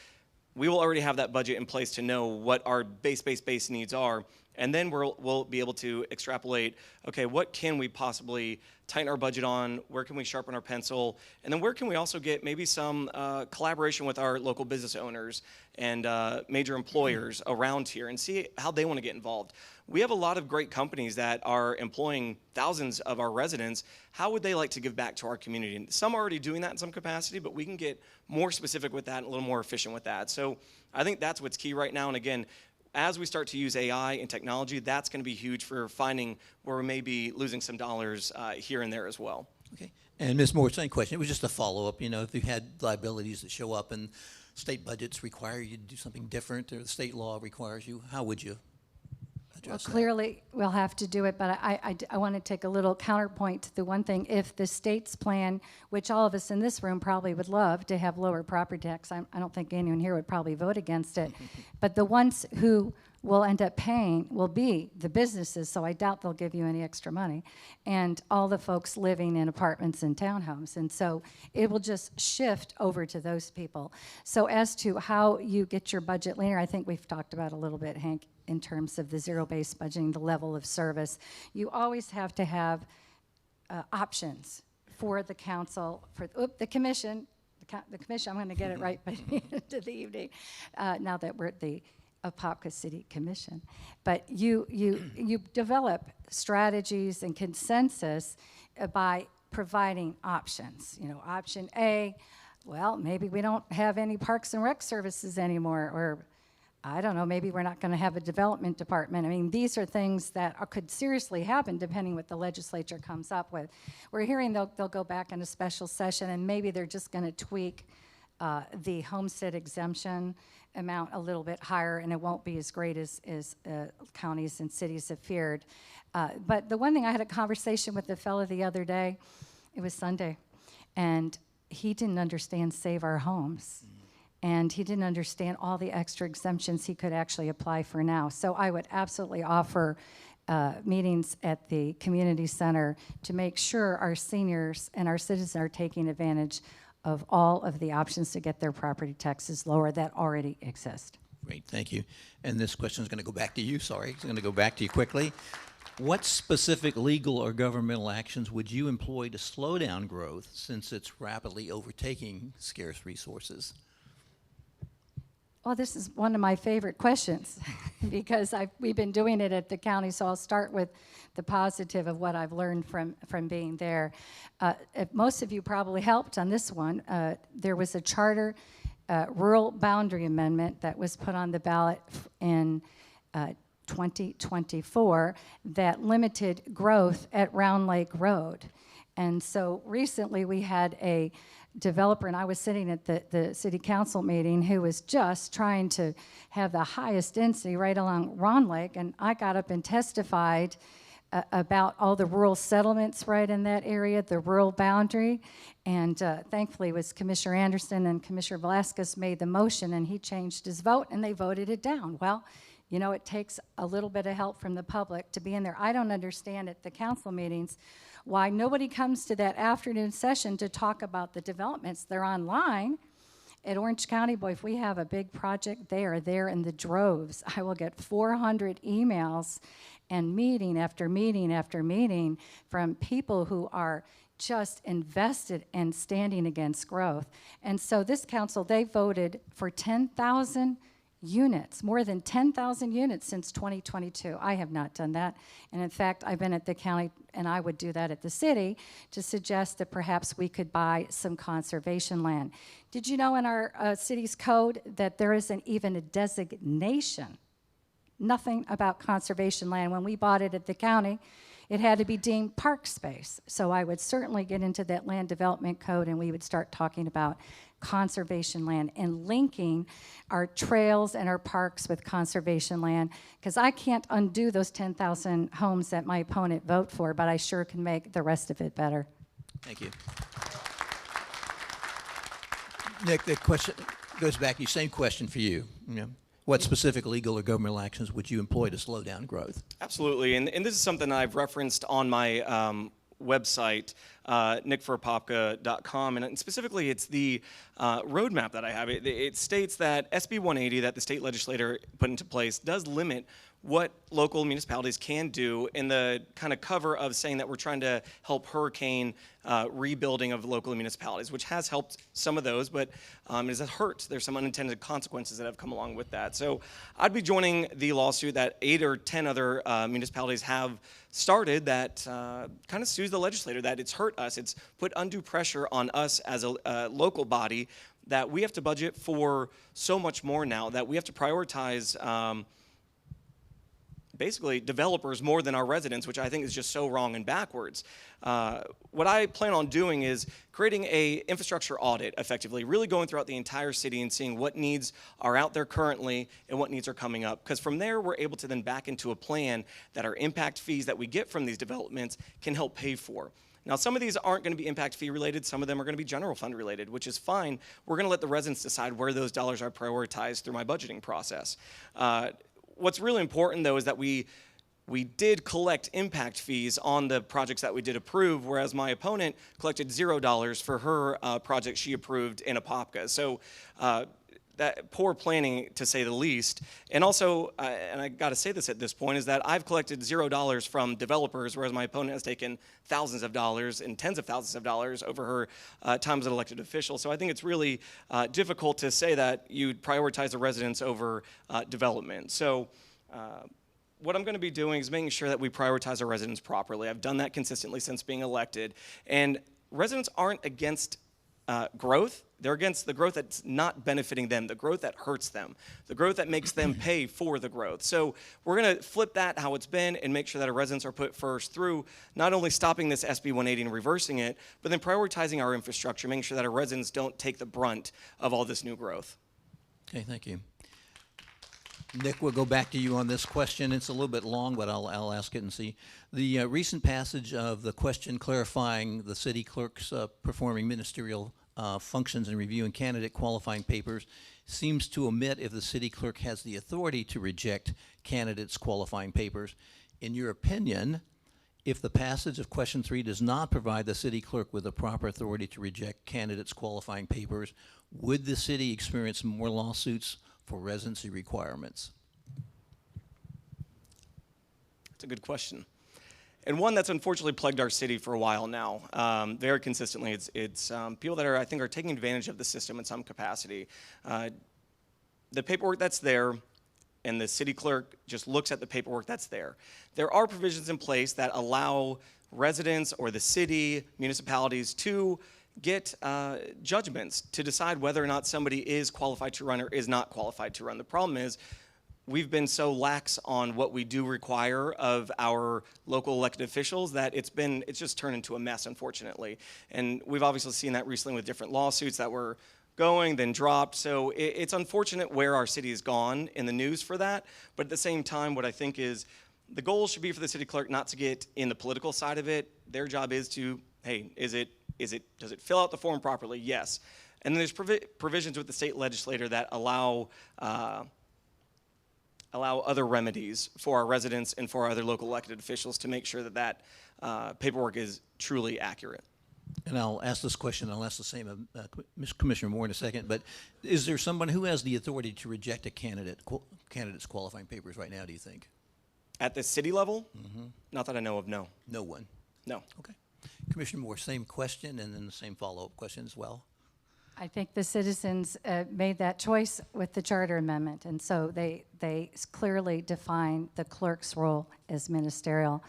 we will already have that budget in place to know what our base needs are. And then we'll be able to extrapolate, okay, what can we possibly tighten our budget on? Where can we sharpen our pencil? And then where can we also get maybe some collaboration with our local business owners and major employers around here and see how they want to get involved? We have a lot of great companies that are employing thousands of our residents. How would they like to give back to our community? And some are already doing that in some capacity, but we can get more specific with that and a little more efficient with that. So I think that's what's key right now. And again, as we start to use AI and technology, that's going to be huge for finding where we may be losing some dollars here and there as well. Okay. And Ms. Moore, same question. It was just a follow-up. You know, if you had liabilities that show up and state budgets require you to do something different, or the state law requires you, how would you address that? Clearly, we'll have to do it, but I want to take a little counterpoint to the one thing. If the state's plan, which all of us in this room probably would love to have lower property tax, I don't think anyone here would probably vote against it, but the ones who will end up paying will be the businesses, so I doubt they'll give you any extra money, and all the folks living in apartments and townhomes. And so it will just shift over to those people. So as to how you get your budget leaner, I think we've talked about a little bit, Hank, in terms of the zero-based budgeting, the level of service. You always have to have options for the council, for the commission. The commission, I'm going to get it right by the end of the evening, now that we're at the Apopka City Commission. But you develop strategies and consensus by providing options. You know, option A, well, maybe we don't have any parks and rec services anymore, or I don't know, maybe we're not going to have a development department. I mean, these are things that could seriously happen depending what the legislature comes up with. We're hearing they'll go back in a special session and maybe they're just going to tweak the homestead exemption amount a little bit higher, and it won't be as great as counties and cities have feared. But the one thing, I had a conversation with a fellow the other day, it was Sunday, and he didn't understand Save Our Homes. And he didn't understand all the extra exemptions he could actually apply for now. So I would absolutely offer meetings at the community center to make sure our seniors and our citizens are taking advantage of all of the options to get their property taxes lower that already exist. Great, thank you. And this question is going to go back to you, sorry. It's going to go back to you quickly. What specific legal or governmental actions would you employ to slow down growth since it's rapidly overtaking scarce resources? Well, this is one of my favorite questions because we've been doing it at the county, so I'll start with the positive of what I've learned from being there. Most of you probably helped on this one. There was a charter rural boundary amendment that was put on the ballot in 2024 that limited growth at Round Lake Road. And so recently we had a developer, and I was sitting at the city council meeting, who was just trying to have the highest density right along Round Lake, and I got up and testified about all the rural settlements right in that area, the rural boundary, and thankfully it was Commissioner Anderson and Commissioner Velasquez made the motion, and he changed his vote, and they voted it down. Well, you know, it takes a little bit of help from the public to be in there. I don't understand at the council meetings why nobody comes to that afternoon session to talk about the developments. They're online. At Orange County, boy, if we have a big project, they are there in the droves. I will get 400 emails and meeting after meeting after meeting from people who are just invested in standing against growth. And so this council, they voted for 10,000 units, more than 10,000 units since 2022. I have not done that. And in fact, I've been at the county, and I would do that at the city, to suggest that perhaps we could buy some conservation land. Did you know in our city's code that there isn't even a designation, nothing about conservation land? When we bought it at the county, it had to be deemed park space. So I would certainly get into that land development code, and we would start talking about conservation land and linking our trails and our parks with conservation land, because I can't undo those 10,000 homes that my opponent vote for, but I sure can make the rest of it better. Thank you. Nick, the question goes back to you, same question for you. What specific legal or governmental actions would you employ to slow down growth? Absolutely, and this is something I've referenced on my website, nickforapopka.com, and specifically it's the roadmap that I have. It states that SB 180 that the state legislator put into place does limit what local municipalities can do in the kind of cover of saying that we're trying to help hurricane rebuilding of local municipalities, which has helped some of those, but it has hurt. There's some unintended consequences that have come along with that. So I'd be joining the lawsuit that 8 or 10 other municipalities have started that kind of sues the legislator, that it's hurt us. It's put undue pressure on us as a local body, that we have to budget for so much more now, that we have to prioritize basically developers more than our residents, which I think is just so wrong and backwards. What I plan on doing is creating a infrastructure audit, effectively, really going throughout the entire city and seeing what needs are out there currently and what needs are coming up. Because from there, we're able to then back into a plan that our impact fees that we get from these developments can help pay for. Now, some of these aren't going to be impact fee related. Some of them are going to be general fund related, which is fine. We're going to let the residents decide where those dollars are prioritized through my budgeting process. What's really important, though, is that we did collect impact fees on the projects that we did approve, whereas my opponent collected $0 for her project she approved in Apopka. So that poor planning, to say the least. And also, and I got to say this at this point, is that I've collected $0 from developers, whereas my opponent has taken thousands of dollars and tens of thousands of dollars over her time as an elected official. So I think it's really difficult to say that you'd prioritize the residents over development. So what I'm going to be doing is making sure that we prioritize our residents properly. I've done that consistently since being elected. And residents aren't against growth. They're against the growth that's not benefiting them, the growth that hurts them, the growth that makes them pay for the growth. So we're going to flip that how it's been and make sure that our residents are put first through not only stopping this SB 180 and reversing it, but then prioritizing our infrastructure, making sure that our residents don't take the brunt of all this new growth. Okay, thank you. Nick, we'll go back to you on this question. It's a little bit long, but I'll ask it and see. The recent passage of the question clarifying the city clerk's performing ministerial functions and reviewing candidate qualifying papers seems to omit if the city clerk has the authority to reject candidates' qualifying papers. In your opinion, if the passage of question 3 does not provide the city clerk with the proper authority to reject candidates' qualifying papers, would the city experience more lawsuits for residency requirements? That's a good question. And one that's unfortunately plagued our city for a while now, very consistently. It's people that I think are taking advantage of the system in some capacity. The paperwork that's there, and the city clerk just looks at the paperwork that's there. There are provisions in place that allow residents or the city, municipalities to get judgments to decide whether or not somebody is qualified to run or is not qualified to run. The problem is we've been so lax on what we do require of our local elected officials that it's just turned into a mess, unfortunately. And we've obviously seen that recently with different lawsuits that were going, then dropped. So it's unfortunate where our city has gone in the news for that. But at the same time, what I think is the goal should be for the city clerk not to get in the political side of it. Their job is to, hey, does it fill out the form properly? Yes. And then there's provisions with the state legislator that allow other remedies for our residents and for our other local elected officials to make sure that paperwork is truly accurate. And I'll ask this question, I'll ask the same of Commissioner Moore in a second, but is there someone who has the authority to reject a candidate's qualifying papers right now, do you think? At the city level? Not that I know of, no. No one? No. Okay. Commissioner Moore, same question and then the same follow-up question as well. I think the citizens made that choice with the charter amendment, and so they clearly define the clerk's role as ministerial.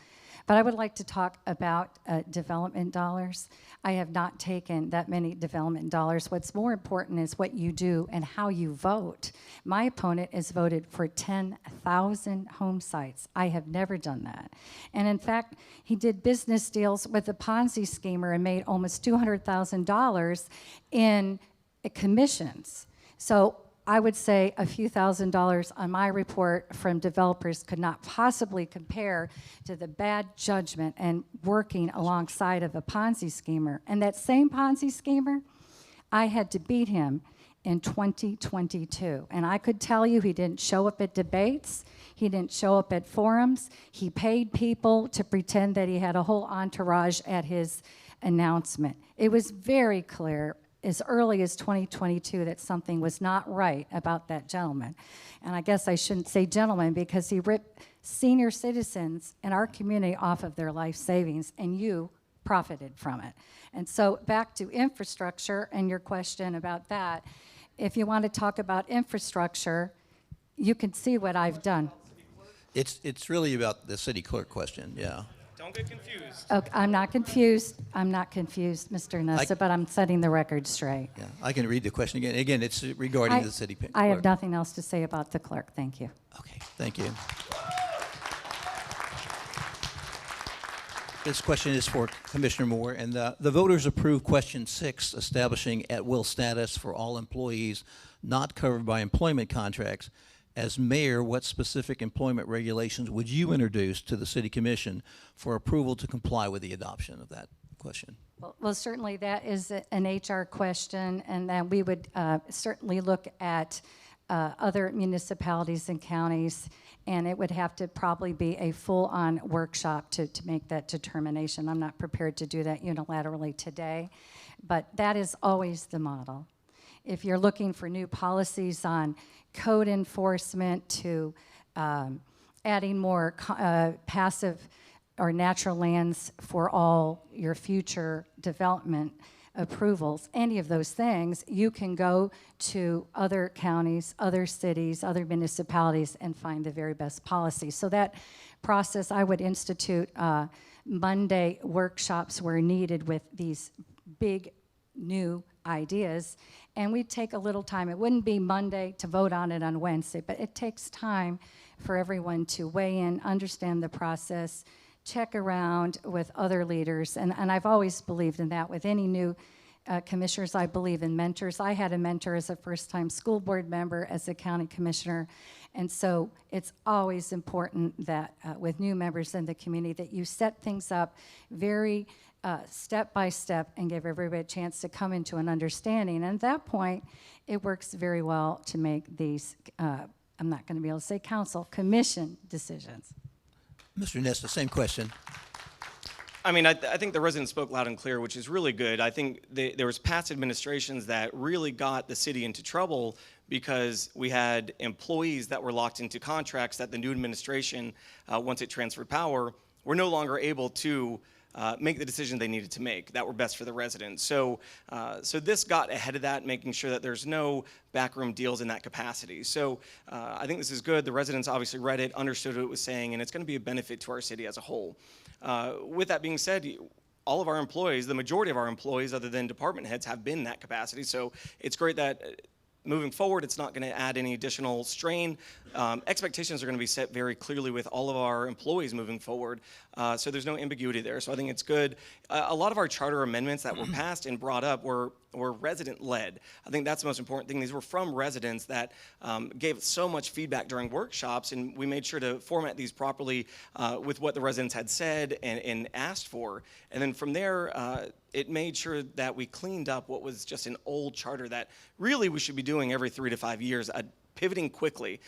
But I would like to talk about development dollars. I have not taken that many development dollars. What's more important is what you do and how you vote. My opponent has voted for 10,000 home sites. I have never done that. And in fact, he did business deals with a Ponzi schemer and made almost $200,000 in commissions. So I would say a few $1,000s on my report from developers could not possibly compare to the bad judgment and working alongside of a Ponzi schemer. And that same Ponzi schemer, I had to beat him in 2022. And I could tell you he didn't show up at debates. He didn't show up at forums. He paid people to pretend that he had a whole entourage at his announcement. It was very clear as early as 2022 that something was not right about that gentleman. And I guess I shouldn't say gentleman because he ripped senior citizens in our community off of their life savings, and you profited from it. And so back to infrastructure and your question about that, if you want to talk about infrastructure, you can see what I've done. It's really about the city clerk question, yeah. Don't get confused. Okay, I'm not confused. I'm not confused, Mr. Nessa, but I'm setting the record straight. Yeah, I can read the question again. Again, it's regarding the city clerk. I have nothing else to say about the clerk. Thank you. Okay, thank you. This question is for Commissioner Moore, and the voters approved question 6, establishing at-will status for all employees not covered by employment contracts. As mayor, what specific employment regulations would you introduce to the city commission for approval to comply with the adoption of that question? Well, certainly that is an HR question, and then we would certainly look at other municipalities and counties, and it would have to probably be a full-on workshop to make that determination. I'm not prepared to do that unilaterally today, but that is always the model. If you're looking for new policies on code enforcement to adding more passive or natural lands for all your future development approvals, any of those things, you can go to other counties, other cities, other municipalities and find the very best policy. So that process, I would institute Monday workshops where needed with these big new ideas, and we'd take a little time. It wouldn't be Monday to vote on it on Wednesday, but it takes time for everyone to weigh in, understand the process, check around with other leaders, and I've always believed in that. With any new commissioners, I believe in mentors. I had a mentor as a first-time school board member, as a county commissioner, and so it's always important that with new members in the community that you set things up very step by step and give everybody a chance to come into an understanding. And at that point, it works very well to make these, I'm not going to be able to say council, commission decisions. Mr. Nesta, same question. I mean, I think the residents spoke loud and clear, which is really good. I think there was past administrations that really got the city into trouble because we had employees that were locked into contracts that the new administration, once it transferred power, were no longer able to make the decision they needed to make that were best for the residents. So this got ahead of that, making sure that there's no backroom deals in that capacity. So I think this is good. The residents obviously read it, understood what it was saying, and it's going to be a benefit to our city as a whole. With that being said, all of our employees, the majority of our employees, other than department heads, have been in that capacity. So it's great that moving forward, it's not going to add any additional strain. Expectations are going to be set very clearly with all of our employees moving forward, so there's no ambiguity there. So I think it's good. A lot of our charter amendments that were passed and brought up were resident-led. I think that's the most important thing. These were from residents that gave so much feedback during workshops, and we made sure to format these properly with what the residents had said and asked for. And then from there, it made sure that we cleaned up what was just an old charter that really we should be doing every 3 to 5 years. Pivoting quickly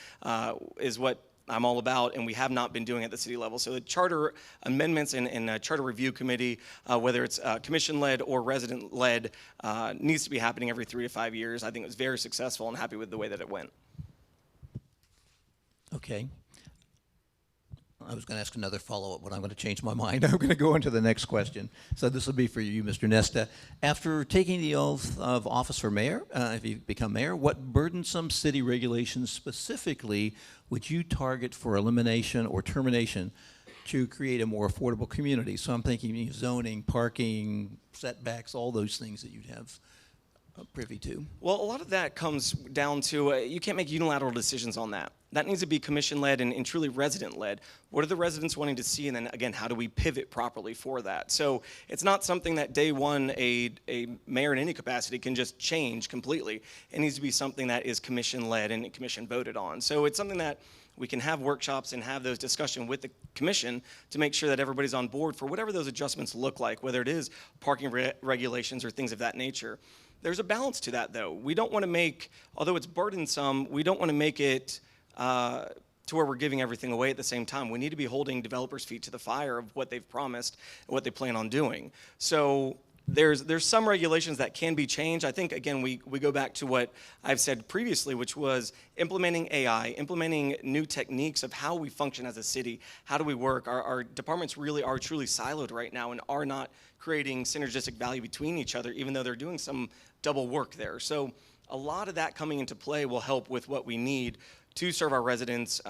is what I'm all about, and we have not been doing at the city level. So the charter amendments and charter review committee, whether it's commission-led or resident-led, needs to be happening every 3 to 5 years. I think it was very successful and happy with the way that it went. Okay. I was going to ask another follow-up, but I'm going to change my mind. I'm going to go on to the next question. So this will be for you, Mr. Nesta. After taking the oath of office for mayor, if you become mayor, what burdensome city regulations specifically would you target for elimination or termination to create a more affordable community? So I'm thinking zoning, parking, setbacks, all those things that you'd have privy to. Well, a lot of that comes down to you can't make unilateral decisions on that. That needs to be commission-led and truly resident-led. What are the residents wanting to see? And then, again, how do we pivot properly for that? So it's not something that day one a mayor in any capacity can just change completely. It needs to be something that is commission-led and commission-voted on. So it's something that we can have workshops and have those discussions with the commission to make sure that everybody's on board for whatever those adjustments look like, whether it is parking regulations or things of that nature. There's a balance to that, though. We don't want to make, although it's burdensome, we don't want to make it to where we're giving everything away at the same time. We need to be holding developers' feet to the fire of what they've promised and what they plan on doing. So there's some regulations that can be changed. I think, again, we go back to what I've said previously, which was implementing AI, implementing new techniques of how we function as a city. How do we work? Our departments really are truly siloed right now and are not creating synergistic value between each other, even though they're doing some double work there. So a lot of that coming into play will help with what we need to serve our residents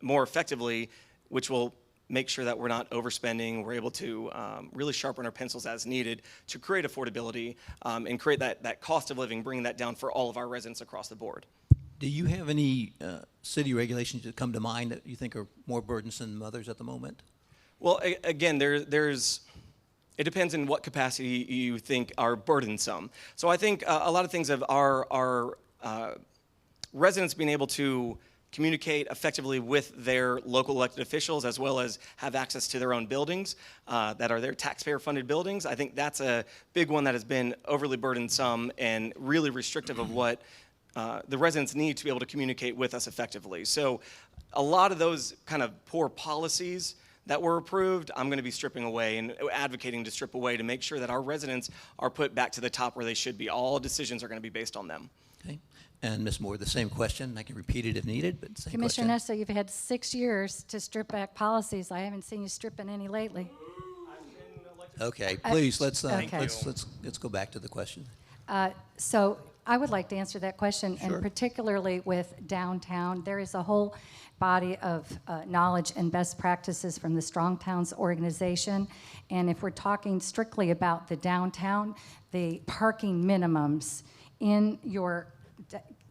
more effectively, which will make sure that we're not overspending. We're able to really sharpen our pencils as needed to create affordability and create that cost of living, bringing that down for all of our residents across the board. Do you have any city regulations that come to mind that you think are more burdensome than others at the moment? Well, again, it depends on what capacity you think are burdensome. So I think a lot of things of our residents being able to communicate effectively with their local elected officials, as well as have access to their own buildings that are their taxpayer-funded buildings. I think that's a big one that has been overly burdensome and really restrictive of what the residents need to be able to communicate with us effectively. So a lot of those kind of poor policies that were approved, I'm going to be stripping away and advocating to strip away to make sure that our residents are put back to the top where they should be. All decisions are going to be based on them. Okay. And Ms. Moore, the same question. I can repeat it if needed, but same Commissioner question. Nesta, you've had 6 years to strip back policies. I haven't seen you stripping any lately. Okay, please let's okay. let's go back to the question. So I would like to answer that question, Sure. and particularly with downtown. There is a whole body of knowledge and best practices from the Strong Towns organization. And if we're talking strictly about the downtown, the parking minimums in your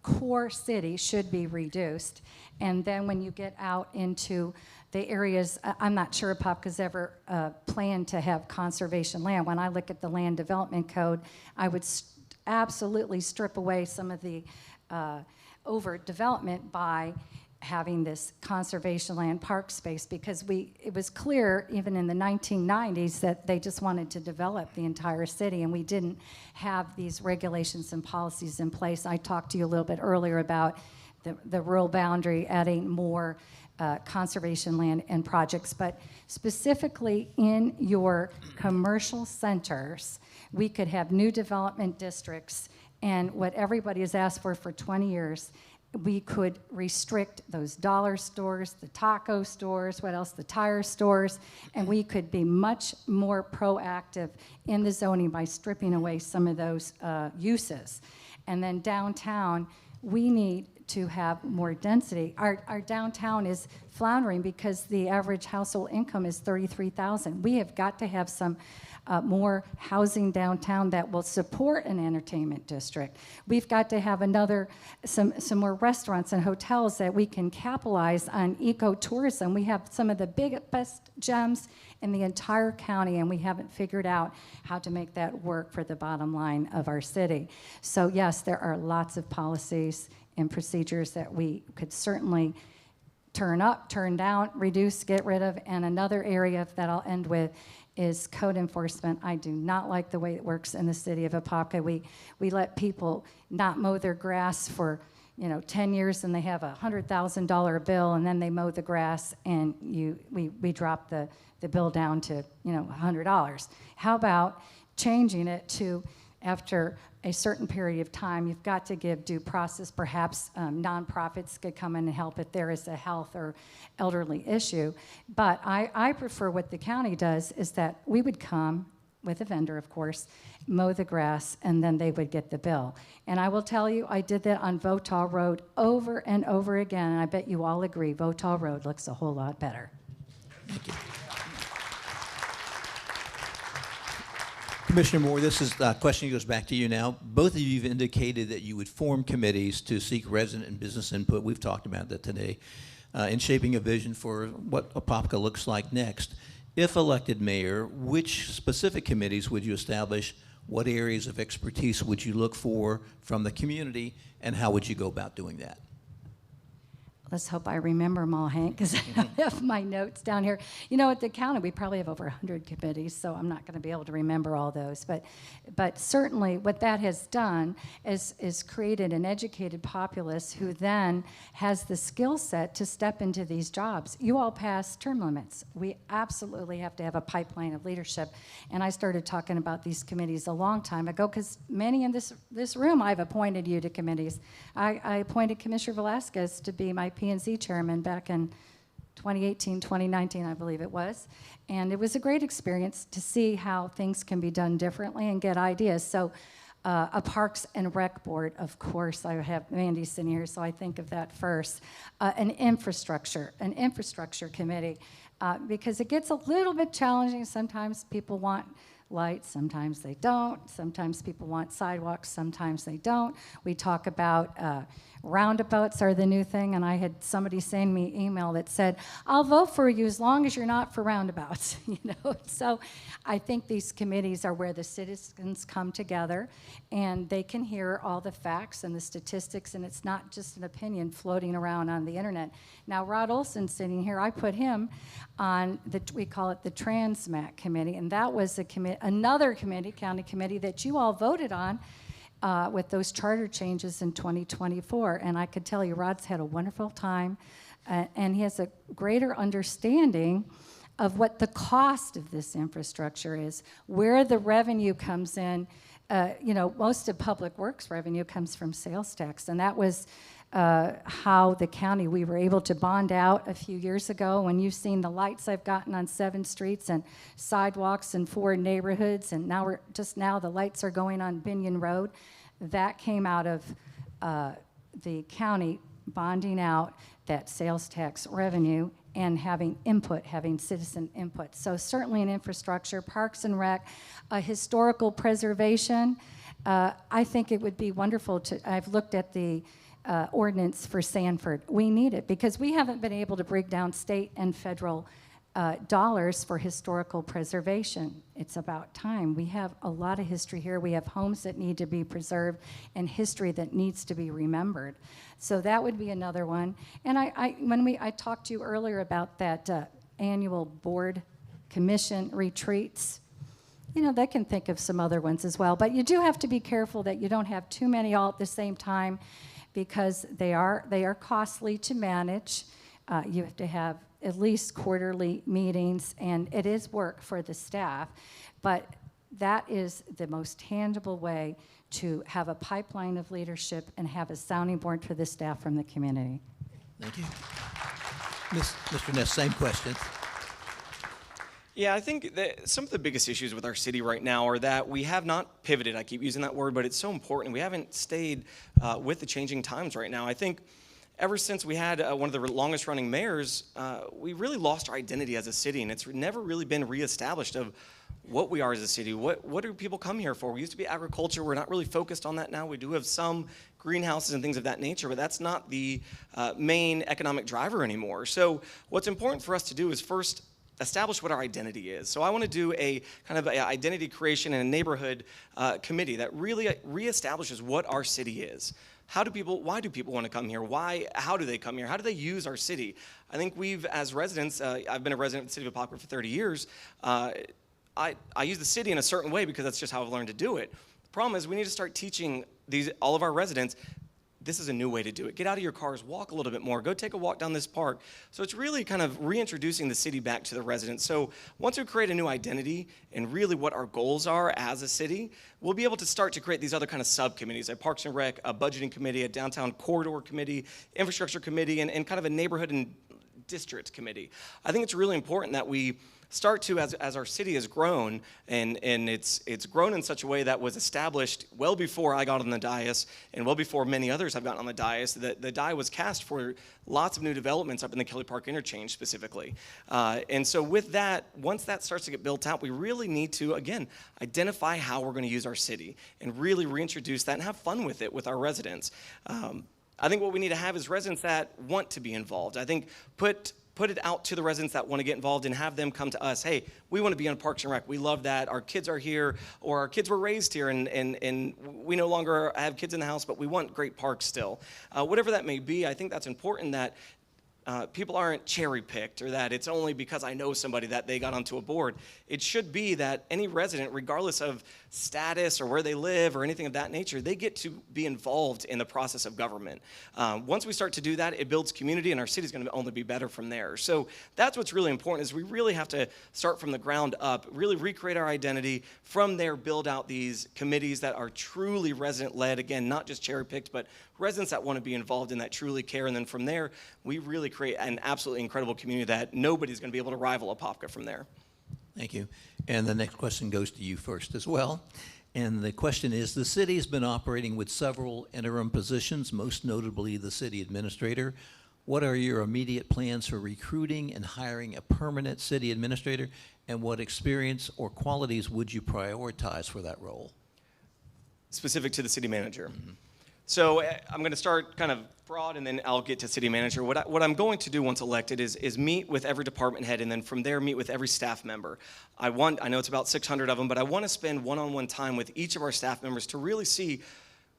core city should be reduced. And then when you get out into the areas, I'm not sure Apopka's ever planned to have conservation land. When I look at the land development code, I would absolutely strip away some of the overdevelopment by having this conservation land park space, because it was clear even in the 1990s that they just wanted to develop the entire city, and we didn't have these regulations and policies in place. I talked to you a little bit earlier about the rural boundary, adding more conservation land and projects. But specifically in your commercial centers, we could have new development districts, and what everybody has asked for 20 years, we could restrict those dollar stores, the taco stores, what else, the tire stores, and we could be much more proactive in the zoning by stripping away some of those uses. And then downtown, we need to have more density. Our downtown is floundering because the average household income is $33,000. We have got to have some more housing downtown that will support an entertainment district. We've got to have some more restaurants and hotels that we can capitalize on ecotourism. We have some of the best gems in the entire county, and we haven't figured out how to make that work for the bottom line of our city. So yes, there are lots of policies and procedures that we could certainly turn up, turn down, reduce, get rid of. And another area that I'll end with is code enforcement. I do not like the way it works in the city of Apopka. We let people not mow their grass for 10 years, and they have a $100,000 bill, and then they mow the grass, and we drop the bill down to $100. How about changing it to, after a certain period of time, you've got to give due process. Perhaps nonprofits could come in and help if there is a health or elderly issue. But I prefer what the county does, is that we would come with a vendor, of course, mow the grass, and then they would get the bill. And I will tell you, I did that on Votal Road over and over again, and I bet you all agree, Votal Road looks a whole lot better. Thank you. Commissioner Moore, this is a question that goes back to you now. Both of you have indicated that you would form committees to seek resident and business input. We've talked about that today in shaping a vision for what Apopka looks like next. If elected mayor, which specific committees would you establish? What areas of expertise would you look for from the community, and how would you go about doing that? Let's hope I remember them all, Hank, because I don't have my notes down here. At the county, we probably have over 100 committees, so I'm not going to be able to remember all those. But certainly what that has done is created an educated populace who then has the skill set to step into these jobs. You all passed term limits. We absolutely have to have a pipeline of leadership. And I started talking about these committees a long time ago, because many in this room, I've appointed you to committees. I appointed Commissioner Velasquez to be my P&Z chairman back in 2018, 2019, I believe it was. And it was a great experience to see how things can be done differently and get ideas. So a Parks and Rec Board, of course, I have Mandy sitting here, so I think of that first. An infrastructure committee, because it gets a little bit challenging. Sometimes people want lights, sometimes they don't. Sometimes people want sidewalks, sometimes they don't. We talk about roundabouts are the new thing, and I had somebody send me an email that said, I'll vote for you as long as you're not for roundabouts. So I think these committees are where the citizens come together and they can hear all the facts and the statistics, and it's not just an opinion floating around on the internet. Now, Rod Olson sitting here, I put him on we call it the Transmat Committee, and that was another committee, county committee, that you all voted on with those charter changes in 2024. And I could tell you, Rod's had a wonderful time, and he has a greater understanding of what the cost of this infrastructure is, where the revenue comes in. Most of public works revenue comes from sales tax, and that was how the county, we were able to bond out a few years ago. When you've seen the lights I've gotten on 7 streets and sidewalks in 4 neighborhoods, and now the lights are going on Binion Road, that came out of the county bonding out that sales tax revenue and having citizen input. So certainly in infrastructure, Parks and Rec, historical preservation. I think it would be wonderful I've looked at the ordinance for Sanford. We need it because we haven't been able to break down state and federal dollars for historical preservation. It's about time. We have a lot of history here. We have homes that need to be preserved and history that needs to be remembered. So that would be another one. And I talked to you earlier about that annual board commission retreats. They can think of some other ones as well. But you do have to be careful that you don't have too many all at the same time, because they are costly to manage. You have to have at least quarterly meetings, and it is work for the staff, but that is the most tangible way to have a pipeline of leadership and have a sounding board for the staff from the community. Thank you. Mr. Ness, same question. Yeah, I think that some of the biggest issues with our city right now are that we have not pivoted. I keep using that word, but it's so important. We haven't stayed with the changing times right now. I think ever since we had one of the longest running mayors, we really lost our identity as a city, and it's never really been reestablished of what we are as a city. What do people come here for? We used to be agriculture. We're not really focused on that now. We do have some greenhouses and things of that nature, but that's not the main economic driver anymore. So what's important for us to do is first establish what our identity is. So I want to do a kind of identity creation and a neighborhood committee that really reestablishes what our city is. Why do people want to come here? How do they come here? How do they use our city? I think we've, as residents, I've been a resident of the city of Apopka for 30 years. I use the city in a certain way because that's just how I've learned to do it. The problem is we need to start teaching all of our residents, this is a new way to do it. Get out of your cars, walk a little bit more, go take a walk down this park. So it's really kind of reintroducing the city back to the residents. So once we create a new identity and really what our goals are as a city, we'll be able to start to create these other kind of subcommittees, a Parks and Rec, a budgeting committee, a downtown corridor committee, infrastructure committee, and kind of a neighborhood and district committee. I think it's really important that we start to, as our city has grown, and it's grown in such a way that was established well before I got on the dais, and well before many others have gotten on the dais. The die was cast for lots of new developments up in the Kelly Park interchange specifically. And so with that, once that starts to get built out, we really need to, again, identify how we're going to use our city and really reintroduce that and have fun with it with our residents. I think what we need to have is residents that want to be involved. I think put it out to the residents that want to get involved and have them come to us. Hey, we want to be on Parks and Rec. We love that. Our kids are here, or our kids were raised here, and we no longer have kids in the house, but we want great parks still. Whatever that may be, I think that's important that people aren't cherry-picked, or that it's only because I know somebody that they got onto a board. It should be that any resident, regardless of status or where they live or anything of that nature, they get to be involved in the process of government. Once we start to do that, it builds community, and our city's going to only be better from there. So that's what's really important, is we really have to start from the ground up, really recreate our identity. From there, build out these committees that are truly resident-led, again, not just cherry-picked, but residents that want to be involved in that truly care. And then from there, we really create an absolutely incredible community that nobody's going to be able to rival Apopka from there. Thank you. And the next question goes to you first as well. And the question is, the city has been operating with several interim positions, most notably the city administrator. What are your immediate plans for recruiting and hiring a permanent city administrator? And what experience or qualities would you prioritize for that role? Specific to the city manager. Mm-hmm. So I'm going to start kind of broad, and then I'll get to city manager. What I'm going to do once elected is meet with every department head, and then from there meet with every staff member. I know it's about 600 of them, but I want to spend one-on-one time with each of our staff members to really see,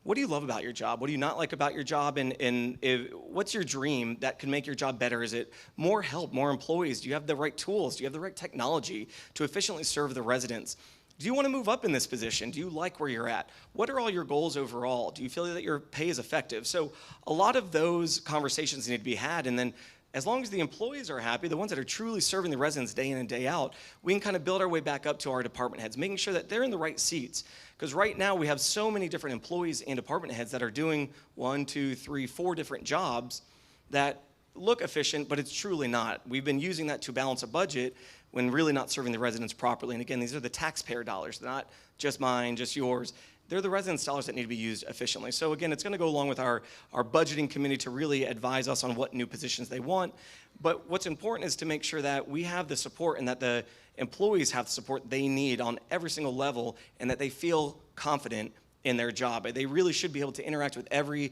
what do you love about your job? What do you not like about your job? And what's your dream that can make your job better? Is it more help, more employees? Do you have the right tools? Do you have the right technology to efficiently serve the residents? Do you want to move up in this position? Do you like where you're at? What are all your goals overall? Do you feel that your pay is effective? So a lot of those conversations need to be had, and then as long as the employees are happy, the ones that are truly serving the residents day in and day out, we can kind of build our way back up to our department heads, making sure that they're in the right seats. Because right now we have so many different employees and department heads that are doing 1, 2, 3, 4 different jobs that look efficient, but it's truly not. We've been using that to balance a budget when really not serving the residents properly. And again, these are the taxpayer dollars, not just mine, just yours. They're the residents' dollars that need to be used efficiently. So again, it's going to go along with our budgeting committee to really advise us on what new positions they want. But what's important is to make sure that we have the support and that the employees have the support they need on every single level, and that they feel confident in their job. They really should be able to interact with every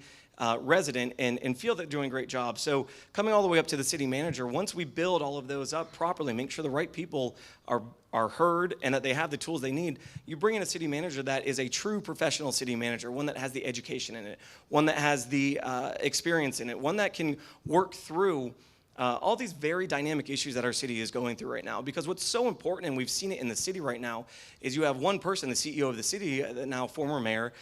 resident and feel they're doing a great job. So coming all the way up to the city manager, once we build all of those up properly, make sure the right people are heard and that they have the tools they need, you bring in a city manager that is a true professional city manager, one that has the education in it, one that has the experience in it, one that can work through all these very dynamic issues that our city is going through right now. Because what's so important, and we've seen it in the city right now, is you have one person, the CEO of the city, now former mayor,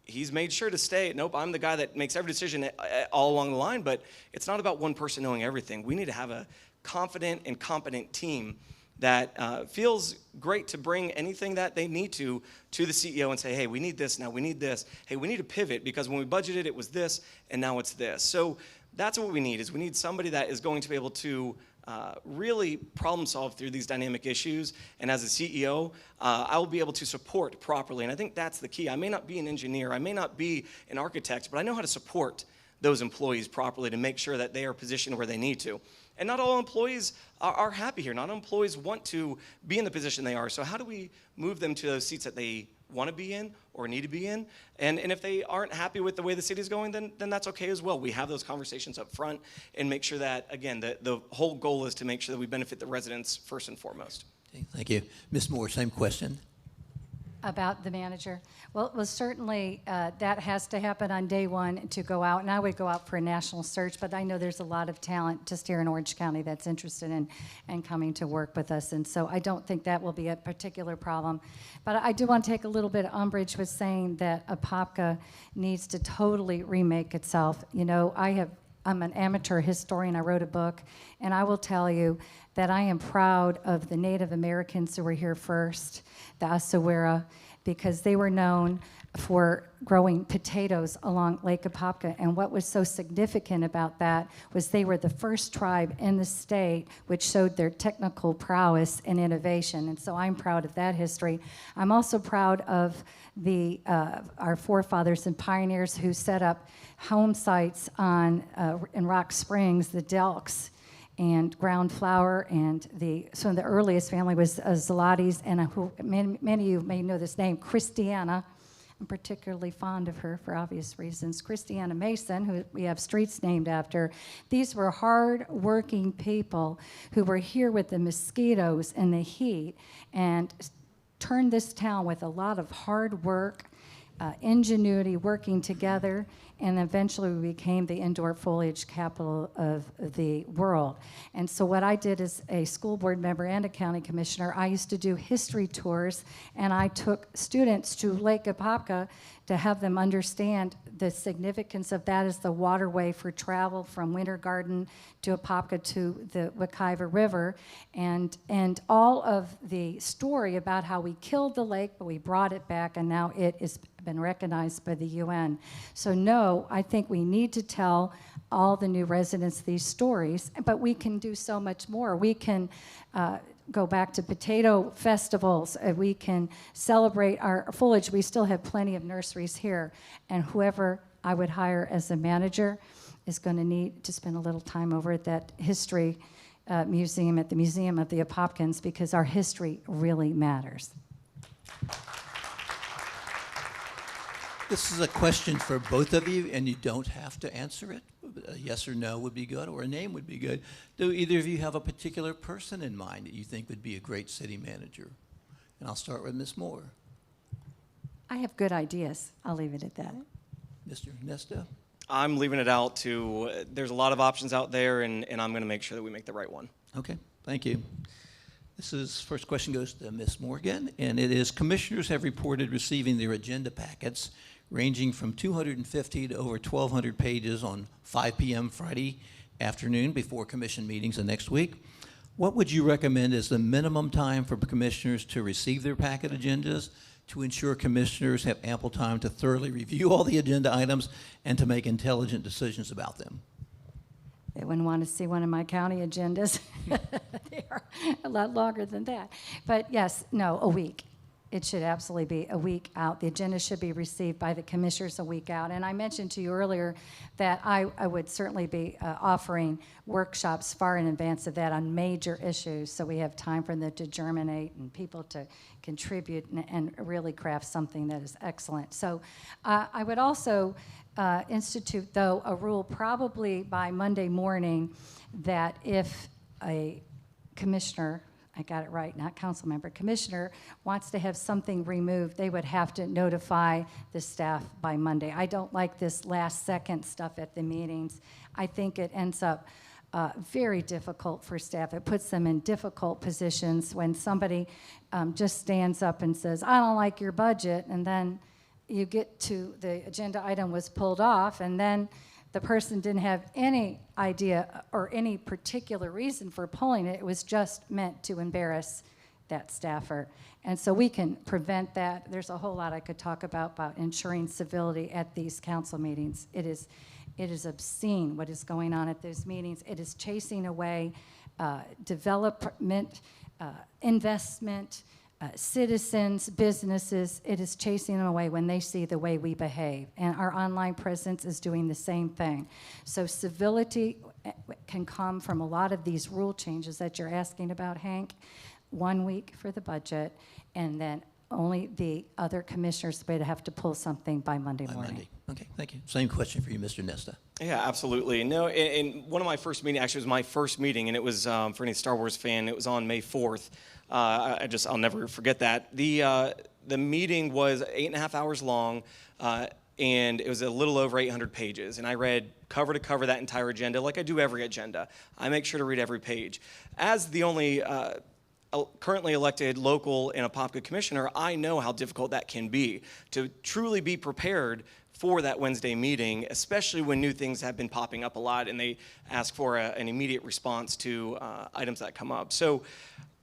he's made sure to stay. Nope, I'm the guy that makes every decision all along the line, but it's not about one person knowing everything. We need to have a confident and competent team that feels great to bring anything that they need to the CEO and say, hey, we need this now, we need this. Hey, we need to pivot because when we budgeted it was this and now it's this. So that's what we need, is we need somebody that is going to be able to really problem solve through these dynamic issues. And as a CEO, I will be able to support properly. And I think that's the key. I may not be an engineer, I may not be an architect, but I know how to support those employees properly to make sure that they are positioned where they need to. And not all employees are happy here. Not all employees want to be in the position they are. So how do we move them to those seats that they want to be in or need to be in? And if they aren't happy with the way the city is going, then that's okay as well. We have those conversations up front and make sure that, again, the whole goal is to make sure that we benefit the residents first and foremost. Okay, thank you. Ms. Moore, same question. About the manager? Well, certainly that has to happen on day one to go out, and I would go out for a national search, but I know there's a lot of talent just here in Orange County that's interested in coming to work with us, and so I don't think that will be a particular problem. But I do want to take a little bit of umbrage with saying that Apopka needs to totally remake itself. You know, I'm an amateur historian. I wrote a book, and I will tell you that I am proud of the Native Americans who were here first, the Asawara, because they were known for growing potatoes along Lake Apopka. And what was so significant about that was they were the first tribe in the state which showed their technical prowess and innovation. And so I'm proud of that history. I'm also proud of our forefathers and pioneers who set up home sites in Rock Springs, the Delks, and ground flour, and some of the earliest family was Zelatis, and many of you may know this name, Christiana. I'm particularly fond of her for obvious reasons. Christiana Mason, who we have streets named after. These were hard-working people who were here with the mosquitoes and the heat and turned this town with a lot of hard work, ingenuity, working together, and eventually we became the indoor foliage capital of the world. And so what I did as a school board member and a county commissioner, I used to do history tours, and I took students to Lake Apopka to have them understand the significance of that as the waterway for travel from Winter Garden to Apopka to the Wekiva River, and all of the story about how we killed the lake, but we brought it back, and now it has been recognized by the UN. So no, I think we need to tell all the new residents these stories, but we can do so much more. We can go back to potato festivals. We can celebrate our foliage. We still have plenty of nurseries here, and whoever I would hire as a manager is going to need to spend a little time over at that history museum, at the Museum of the Apopkins, because our history really matters. This is a question for both of you, and you don't have to answer it. A yes or no would be good, or a name would be good. Do either of you have a particular person in mind that you think would be a great city manager? And I'll start with Ms. Moore. I have good ideas. I'll leave it at that. Mr. Nesta? I'm leaving it out to, there's a lot of options out there, and I'm going to make sure that we make the right one. Okay, thank you. First question goes to Ms. Morgan, and it is, commissioners have reported receiving their agenda packets ranging from 250 to over 1,200 pages on 5 p.m. Friday afternoon before commission meetings the next week. What would you recommend as the minimum time for commissioners to receive their packet agendas to ensure commissioners have ample time to thoroughly review all the agenda items and to make intelligent decisions about them? They wouldn't want to see one of my county agendas. They are a lot longer than that. But yes, no, a week. It should absolutely be a week out. The agenda should be received by the commissioners a week out. And I mentioned to you earlier that I would certainly be offering workshops far in advance of that on major issues, so we have time for them to germinate and people to contribute and really craft something that is excellent. So I would also institute, though, a rule probably by Monday morning that if a commissioner, I got it right, not council member, commissioner wants to have something removed, they would have to notify the staff by Monday. I don't like this last second stuff at the meetings. I think it ends up very difficult for staff. It puts them in difficult positions when somebody just stands up and says, I don't like your budget, and then you get to the agenda item was pulled off, and then the person didn't have any idea or any particular reason for pulling it. It was just meant to embarrass that staffer. And so we can prevent that. There's a whole lot I could talk about ensuring civility at these council meetings. It is obscene what is going on at those meetings. It is chasing away development, investment, citizens, businesses. It is chasing them away when they see the way we behave. And our online presence is doing the same thing. So civility can come from a lot of these rule changes that you're asking about, Hank. 1 week for the budget, and then only the other commissioners would have to pull something by Monday morning. Monday. Okay, thank you. Same question for you, Mr. Nesta. Yeah, absolutely. No, in one of my first meetings, actually it was my first meeting, and it was, for any Star Wars fan, it was on May 4th. I'll never forget that. The meeting was 8.5 hours long, and it was a little over 800 pages, and I read cover to cover that entire agenda like I do every agenda. I make sure to read every page. As the only currently elected local and Apopka commissioner, I know how difficult that can be to truly be prepared for that Wednesday meeting, especially when new things have been popping up a lot and they ask for an immediate response to items that come up. So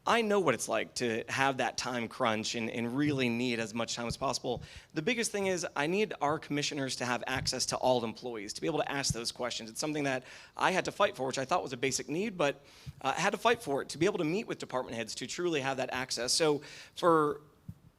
I know what it's like to have that time crunch and really need as much time as possible. The biggest thing is I need our commissioners to have access to all employees, to be able to ask those questions. It's something that I had to fight for, which I thought was a basic need, but I had to fight for it, to be able to meet with department heads, to truly have that access. So for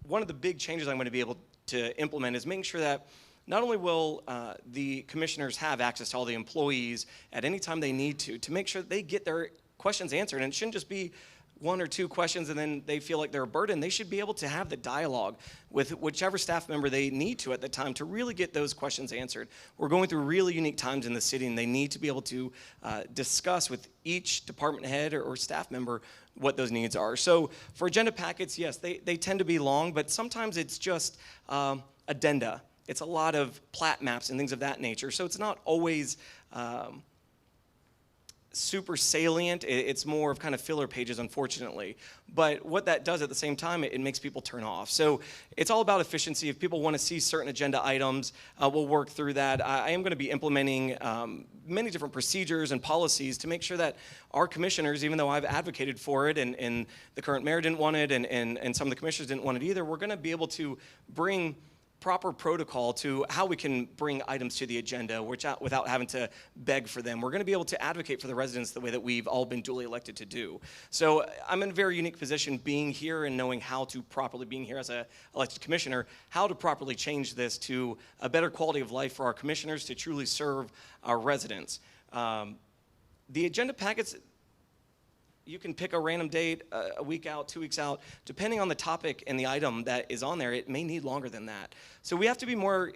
one of the big changes I'm going to be able to implement is making sure that not only will the commissioners have access to all the employees at any time they need to make sure that they get their questions answered, and it shouldn't just be 1 or 2 questions and then they feel like they're a burden. They should be able to have the dialogue with whichever staff member they need to at the time to really get those questions answered. We're going through really unique times in the city, and they need to be able to discuss with each department head or staff member what those needs are. So for agenda packets, yes, they tend to be long, but sometimes it's just addenda. It's a lot of plat maps and things of that nature. So it's not always super salient. It's more of kind of filler pages, unfortunately. But what that does at the same time, it makes people turn off. So it's all about efficiency. If people want to see certain agenda items, we'll work through that. I am going to be implementing many different procedures and policies to make sure that our commissioners, even though I've advocated for it and the current mayor didn't want it and some of the commissioners didn't want it either, we're going to be able to bring proper protocol to how we can bring items to the agenda without having to beg for them. We're going to be able to advocate for the residents the way that we've all been duly elected to do. So I'm in a very unique position being here and knowing how to properly, being here as an elected commissioner, how to properly change this to a better quality of life for our commissioners to truly serve our residents. The agenda packets, you can pick a random date, a week out, 2 weeks out, depending on the topic and the item that is on there. It may need longer than that. So we have to be more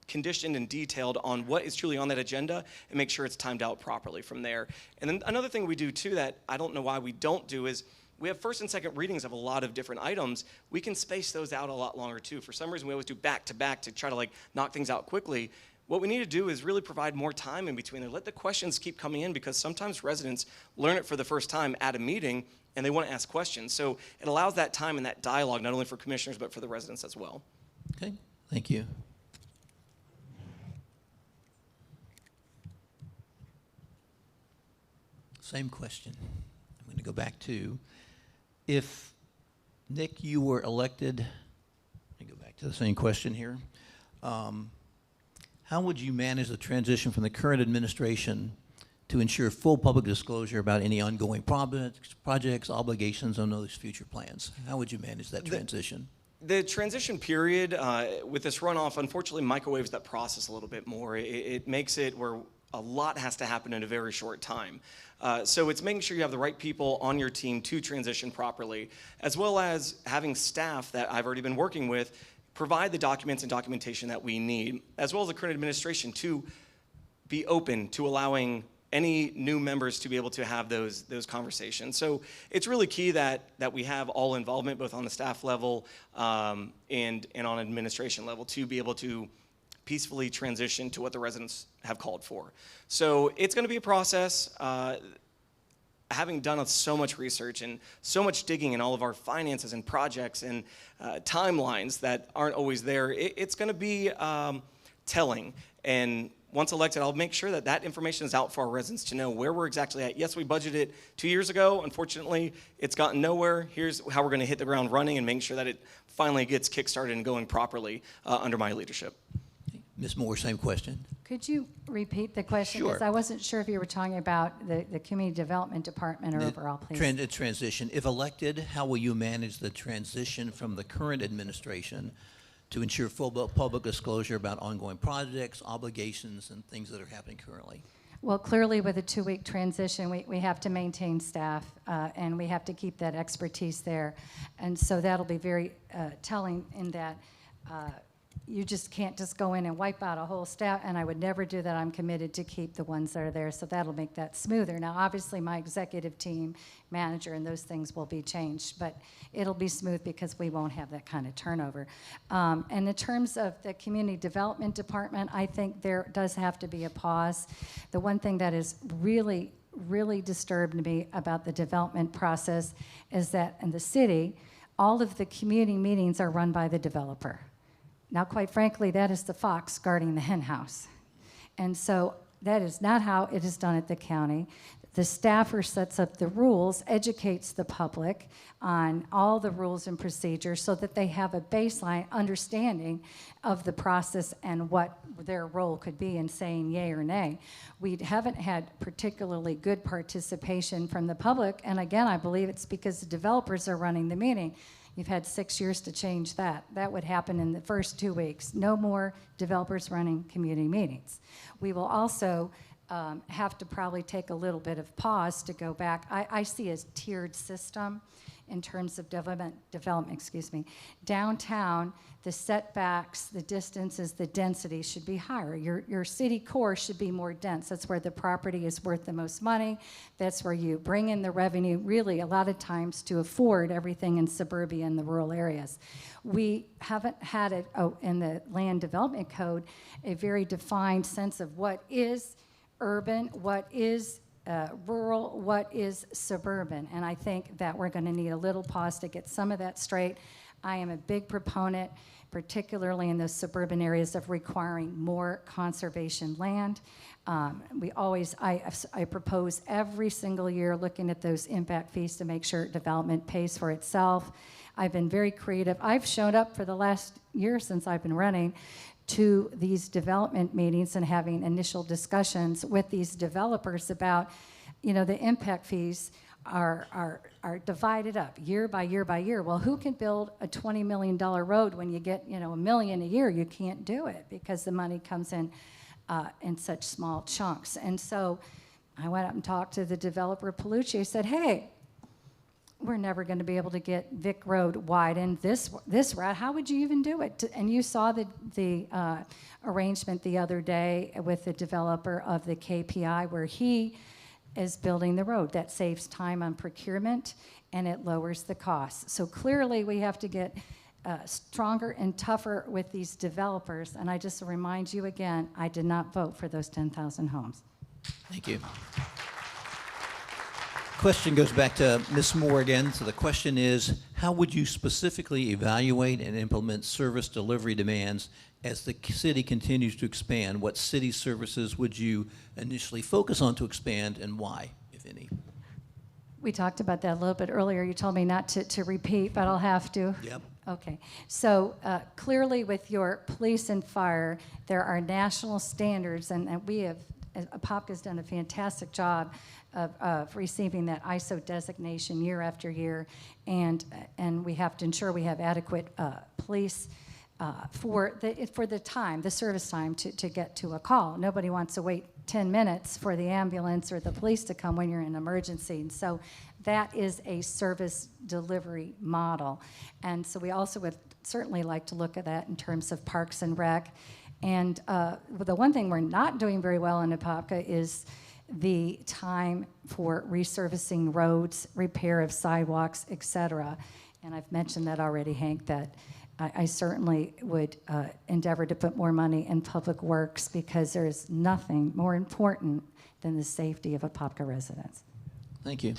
conditioned and detailed on what is truly on that agenda and make sure it's timed out properly from there. And then another thing we do too that I don't know why we don't do is we have first and second readings of a lot of different items. We can space those out a lot longer too. For some reason, we always do back to back to try to knock things out quickly. What we need to do is really provide more time in between there. Let the questions keep coming in, because sometimes residents learn it for the first time at a meeting and they want to ask questions. So it allows that time and that dialogue, not only for commissioners, but for the residents as well. Okay, thank you. Same question. I'm going to go back to, if, Nick, you were elected, let me go back to the same question here. How would you manage the transition from the current administration to ensure full public disclosure about any ongoing projects, obligations, and those future plans? How would you manage that transition? The transition period with this runoff, unfortunately, microwaves that process a little bit more. It makes it where a lot has to happen in a very short time. So it's making sure you have the right people on your team to transition properly, as well as having staff that I've already been working with provide the documents and documentation that we need, as well as the current administration to be open to allowing any new members to be able to have those conversations. So it's really key that we have all involvement, both on the staff level and on administration level, to be able to peacefully transition to what the residents have called for. So it's going to be a process. having done so much research and so much digging in all of our finances and projects and timelines that aren't always there, it's going to be telling. And once elected, I'll make sure that that information is out for our residents to know where we're exactly at. Yes, we budgeted 2 years ago. Unfortunately, it's gotten nowhere. Here's how we're going to hit the ground running and make sure that it finally gets kickstarted and going properly under my leadership. Ms. Moore, same question. Could you repeat the question? Sure. Because I wasn't sure if you were talking about the Community Development Department or overall, please. Transition. If elected, how will you manage the transition from the current administration to ensure full public disclosure about ongoing projects, obligations, and things that are happening currently? Well, clearly with a 2-week transition, we have to maintain staff and we have to keep that expertise there. And so that'll be very telling in that you just can't just go in and wipe out a whole staff, and I would never do that. I'm committed to keep the ones that are there, so that'll make that smoother. Now, obviously, my executive team, manager, and those things will be changed, but it'll be smooth because we won't have that kind of turnover. And in terms of the Community Development Department, I think there does have to be a pause. The one thing that is really disturbed me about the development process is that in the city, all of the community meetings are run by the developer. Now, quite frankly, that is the fox guarding the hen house. And so that is not how it is done at the county. The staffer sets up the rules, educates the public on all the rules and procedures so that they have a baseline understanding of the process and what their role could be in saying yay or nay. We haven't had particularly good participation from the public, and again, I believe it's because the developers are running the meeting. You've had 6 years to change that. That would happen in the first 2 weeks. No more developers running community meetings. We will also have to probably take a little bit of pause to go back. I see a tiered system in terms of development, Downtown, the setbacks, the distances, the density should be higher. Your city core should be more dense. That's where the property is worth the most money. That's where you bring in the revenue, really a lot of times to afford everything in suburbia and the rural areas. We haven't had it in the land development code, a very defined sense of what is urban, what is rural, what is suburban, and I think that we're going to need a little pause to get some of that straight. I am a big proponent, particularly in those suburban areas, of requiring more conservation land. I propose every single year looking at those impact fees to make sure development pays for itself. I've been very creative. I've shown up for the last year since I've been running to these development meetings and having initial discussions with these developers about, the impact fees are divided up year by year by year. Well, who can build a $20 million road when you get, $1 million a year? You can't do it because the money comes in such small chunks. And so I went up and talked to the developer, Palucci. I said, hey, we're never going to be able to get Vic Road widened this route. How would you even do it? And you saw the arrangement the other day with the developer of the KPI where he is building the road. That saves time on procurement and it lowers the costs. So clearly we have to get stronger and tougher with these developers. And I just remind you again, I did not vote for those 10,000 homes. Thank you. Question goes back to Ms. Moore again. So the question is, how would you specifically evaluate and implement service delivery demands as the city continues to expand? What city services would you initially focus on to expand and why, if any? We talked about that a little bit earlier. You told me not to repeat, but I'll have to. Yep. Okay. So clearly with your police and fire, there are national standards, and we have, Apopka has done a fantastic job of receiving that ISO designation year after year, and we have to ensure we have adequate police for the service time to get to a call. Nobody wants to wait 10 minutes for the ambulance or the police to come when you're in an emergency, and so that is a service delivery model. And so we also would certainly like to look at that in terms of Parks and Rec. And the one thing we're not doing very well in Apopka is the time for resurfacing roads, repair of sidewalks, et cetera. And I've mentioned that already, Hank, that I certainly would endeavor to put more money in public works because there's nothing more important than the safety of Apopka residents. Thank you.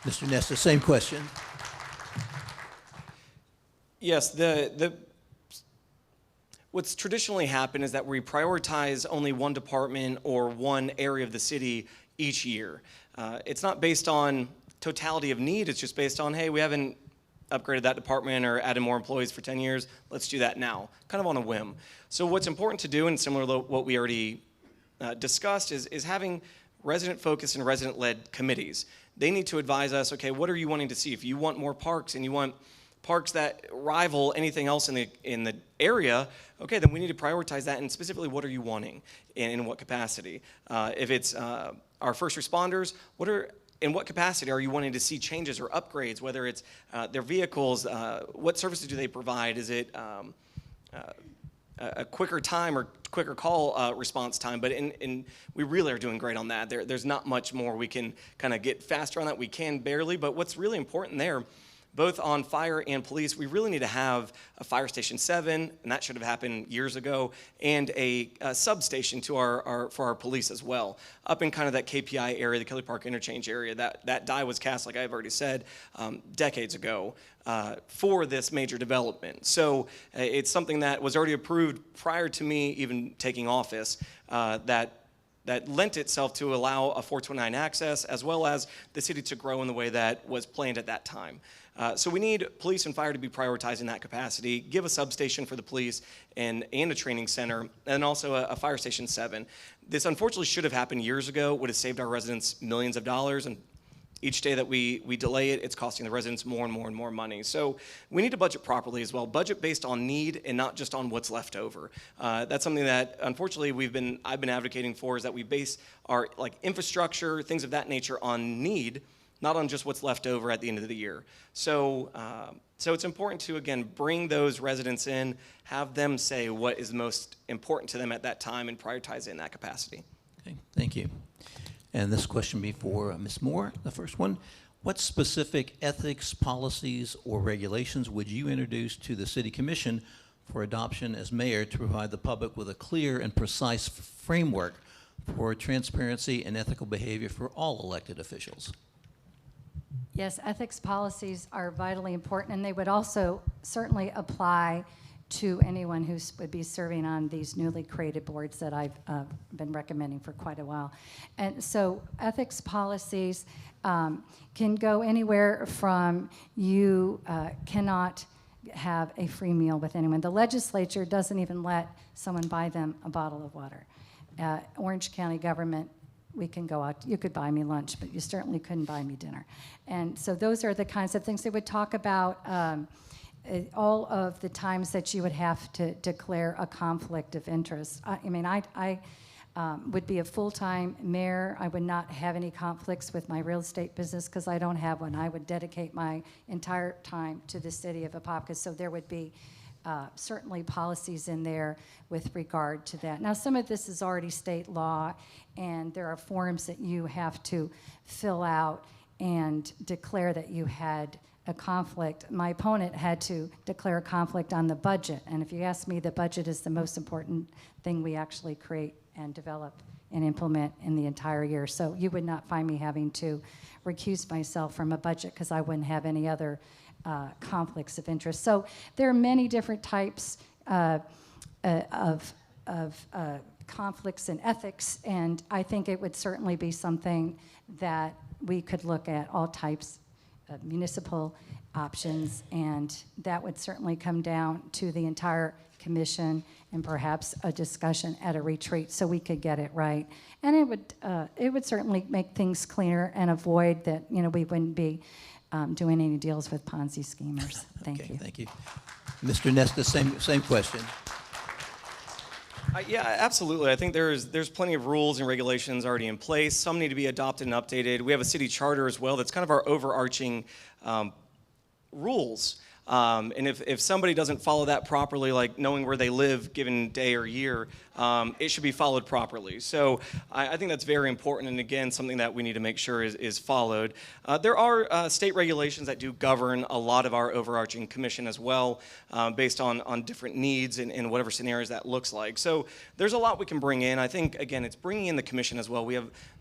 Mr. Nesta, same question. Yes, what's traditionally happened is that we prioritize only one department or one area of the city each year. It's not based on totality of need, it's just based on, hey, we haven't upgraded that department or added more employees for 10 years, let's do that now, kind of on a whim. So what's important to do, and similar to what we already discussed, is having resident-focused and resident-led committees. They need to advise us, okay, what are you wanting to see? If you want more parks and you want parks that rival anything else in the area, okay, then we need to prioritize that, and specifically, what are you wanting, and in what capacity? If it's our first responders, in what capacity are you wanting to see changes or upgrades, whether it's their vehicles, what services do they provide? Is it a quicker time or quicker call response time? But we really are doing great on that. There's not much more we can kind of get faster on that. We can barely, but what's really important there, both on fire and police, we really need to have a fire station 7, and that should have happened years ago, and a substation for our police as well, up in kind of that KPI area, the Kelly Park Interchange area. That die was cast, like I've already said, decades ago for this major development. So it's something that was already approved prior to me even taking office, that lent itself to allow a 429 access, as well as the city to grow in the way that was planned at that time. So we need police and fire to be prioritized in that capacity, give a substation for the police and a training center, and also a fire station 7. This unfortunately should have happened years ago, would have saved our residents millions of dollars, and each day that we delay it, it's costing the residents more and more and more money. So we need to budget properly as well, budget based on need and not just on what's left over. That's something that unfortunately I've been advocating for, is that we base our infrastructure, things of that nature, on need, not on just what's left over at the end of the year. So it's important to, again, bring those residents in, have them say what is most important to them at that time, and prioritize it in that capacity. Okay, thank you. And this question be for Ms. Moore, the first one. What specific ethics, policies, or regulations would you introduce to the City Commission for adoption as mayor to provide the public with a clear and precise framework for transparency and ethical behavior for all elected officials? Yes, ethics policies are vitally important, and they would also certainly apply to anyone who would be serving on these newly created boards that I've been recommending for quite a while. And so ethics policies can go anywhere from you cannot have a free meal with anyone. The legislature doesn't even let someone buy them a bottle of water. Orange County government, we can go out, you could buy me lunch, but you certainly couldn't buy me dinner. And so those are the kinds of things they would talk about. All of the times that you would have to declare a conflict of interest. I would be a full-time mayor. I would not have any conflicts with my real estate business because I don't have one. I would dedicate my entire time to the city of Apopka, so there would be certainly policies in there with regard to that. Now, some of this is already state law, and there are forms that you have to fill out and declare that you had a conflict. My opponent had to declare a conflict on the budget, and if you ask me, the budget is the most important thing we actually create and develop and implement in the entire year. So you would not find me having to recuse myself from a budget because I wouldn't have any other conflicts of interest. So there are many different types of conflicts and ethics, and I think it would certainly be something that we could look at, all types of municipal options, and that would certainly come down to the entire commission and perhaps a discussion at a retreat so we could get it right. And it would certainly make things cleaner and avoid that, we wouldn't be doing any deals with Ponzi schemers. Thank you. Thank you. Mr. Nesta, same question. Yeah, absolutely. I think there's plenty of rules and regulations already in place. Some need to be adopted and updated. We have a city charter as well that's kind of our overarching rules. And if somebody doesn't follow that properly, like knowing where they live given day or year, it should be followed properly. So I think that's very important, and again, something that we need to make sure is followed. There are state regulations that do govern a lot of our overarching commission as well, based on different needs and whatever scenarios that looks like. So there's a lot we can bring in. I think, again, it's bringing in the commission as well.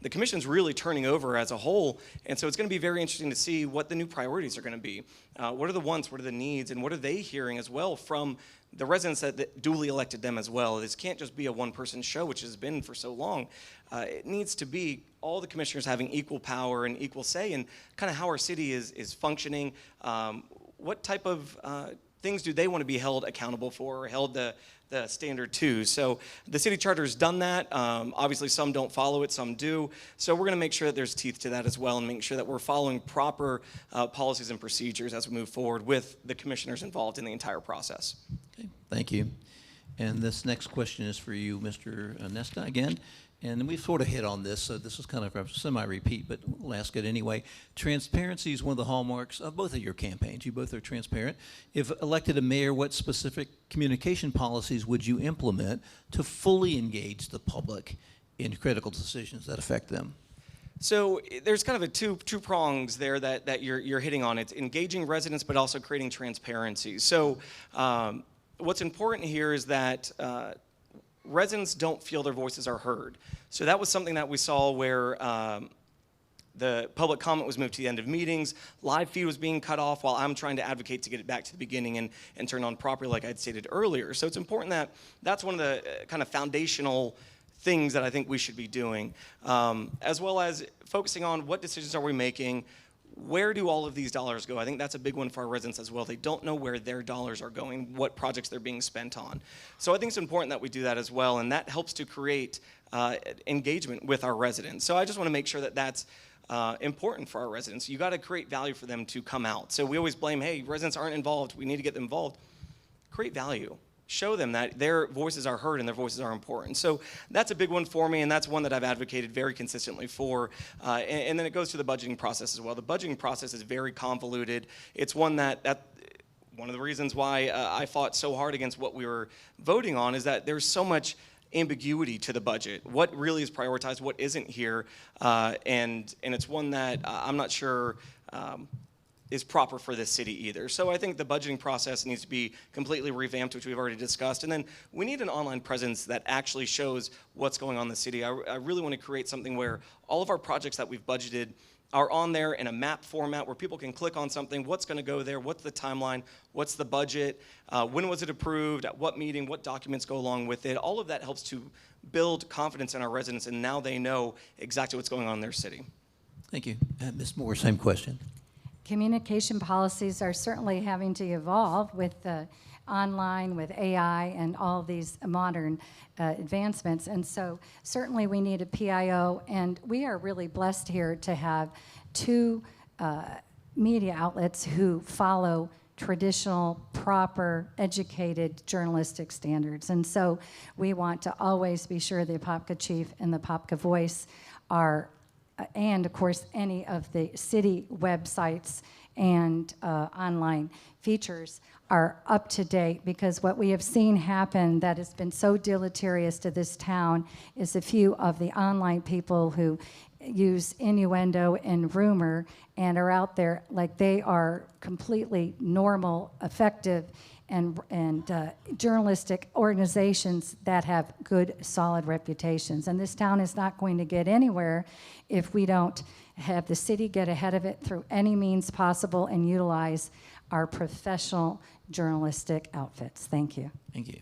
The commission's really turning over as a whole, and so it's going to be very interesting to see what the new priorities are going to be. What are the wants, what are the needs, and what are they hearing as well from the residents that duly elected them as well. This can't just be a one-person show, which has been for so long. It needs to be all the commissioners having equal power and equal say in kind of how our city is functioning. What type of things do they want to be held accountable for or held the standard to? So the city charter's done that. Obviously, some don't follow it, some do. So we're going to make sure that there's teeth to that as well and make sure that we're following proper policies and procedures as we move forward with the commissioners involved in the entire process. Okay, thank you. And this next question is for you, Mr. Nesta, again. And we've sort of hit on this, so this is kind of a semi-repeat, but we'll ask it anyway. Transparency is one of the hallmarks of both of your campaigns. You both are transparent. If elected a mayor, what specific communication policies would you implement to fully engage the public in critical decisions that affect them? So there's kind of a two prongs there that you're hitting on. It's engaging residents, but also creating transparency. So what's important here is that residents don't feel their voices are heard. So that was something that we saw where the public comment was moved to the end of meetings, live feed was being cut off while I'm trying to advocate to get it back to the beginning and turn on properly like I'd stated earlier. So it's important that that's one of the kind of foundational things that I think we should be doing, as well as focusing on what decisions are we making, where do all of these dollars go? I think that's a big one for our residents as well. They don't know where their dollars are going, what projects they're being spent on. So I think it's important that we do that as well, and that helps to create engagement with our residents. So I just want to make sure that that's important for our residents. You got to create value for them to come out. So we always blame, hey, residents aren't involved, we need to get them involved. Create value. Show them that their voices are heard and their voices are important. So that's a big one for me, and that's one that I've advocated very consistently for. And then it goes to the budgeting process as well. The budgeting process is very convoluted. It's one that one of the reasons why I fought so hard against what we were voting on is that there's so much ambiguity to the budget. What really is prioritized, what isn't here, and it's one that I'm not sure is proper for this city either. So I think the budgeting process needs to be completely revamped, which we've already discussed. And then we need an online presence that actually shows what's going on in the city. I really want to create something where all of our projects that we've budgeted are on there in a map format where people can click on something, what's going to go there, what's the timeline, what's the budget, when was it approved, at what meeting, what documents go along with it. All of that helps to build confidence in our residents, and now they know exactly what's going on in their city. Thank you. Ms. Moore, same question. Communication policies are certainly having to evolve with online, with AI, and all these modern advancements. And so certainly we need a PIO, and we are really blessed here to have two media outlets who follow traditional, proper, educated journalistic standards. And so we want to always be sure the Apopka Chief and the Apopka Voice are and of course any of the city websites and online features are up to date, because what we have seen happen that has been so deleterious to this town is a few of the online people who use innuendo and rumor and are out there like they are completely normal, effective, and journalistic organizations that have good, solid reputations. And this town is not going to get anywhere if we don't have the city get ahead of it through any means possible and utilize our professional journalistic outfits. Thank you. Thank you.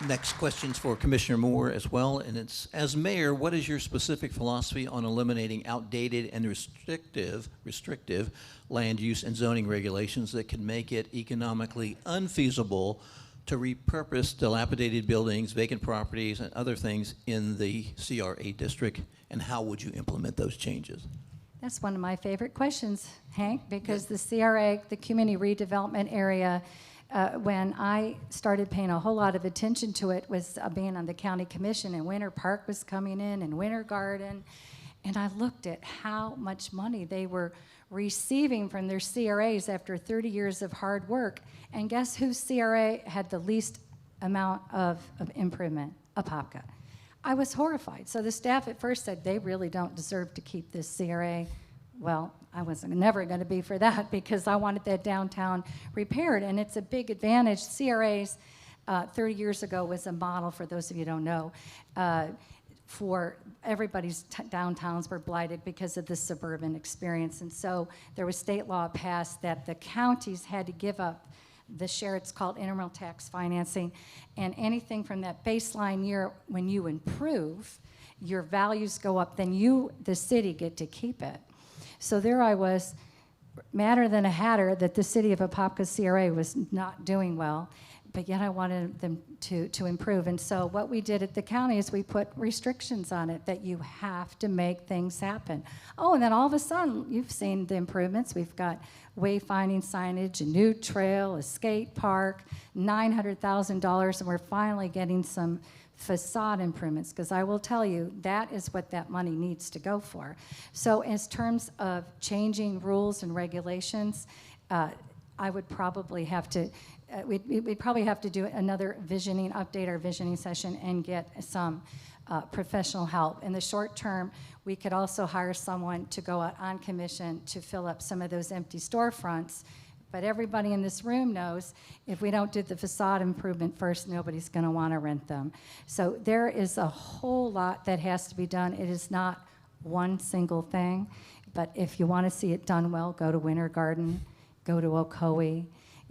Next question's for Commissioner Moore as well, and it's, as mayor, what is your specific philosophy on eliminating outdated and restrictive land use and zoning regulations that can make it economically unfeasible to repurpose dilapidated buildings, vacant properties, and other things in the CRA district, and how would you implement those changes? That's one of my favorite questions, Hank, because the CRA, the Community Redevelopment Area, when I started paying a whole lot of attention to it was being on the county commission, and Winter Park was coming in and Winter Garden, and I looked at how much money they were receiving from their CRAs after 30 years of hard work. And guess whose CRA had the least amount of improvement? Apopka. I was horrified. So the staff at first said, they really don't deserve to keep this CRA. Well, I was never going to be for that because I wanted that downtown repaired. And it's a big advantage. CRAs 30 years ago was a model, for those of you who don't know, for everybody's downtowns were blighted because of the suburban experience. And so there was state law passed that the counties had to give up the share, it's called interim tax financing, and anything from that baseline year when you improve, your values go up, then you, the city, get to keep it. So there I was, madder than a hatter that the city of Apopka CRA was not doing well, but yet I wanted them to improve. And so what we did at the county is we put restrictions on it that you have to make things happen. Oh, and then all of a sudden, you've seen the improvements. We've got wayfinding signage, a new trail, a skate park, $900,000, and we're finally getting some facade improvements, because I will tell you, that is what that money needs to go for. So as terms of changing rules and regulations, I would probably have to, we'd probably have to do another visioning, update our visioning session and get some professional help. In the short term, we could also hire someone to go out on commission to fill up some of those empty storefronts. But everybody in this room knows if we don't do the facade improvement first, nobody's going to want to rent them. So there is a whole lot that has to be done. It is not one single thing, but if you want to see it done well, go to Winter Garden, go to Ocoee,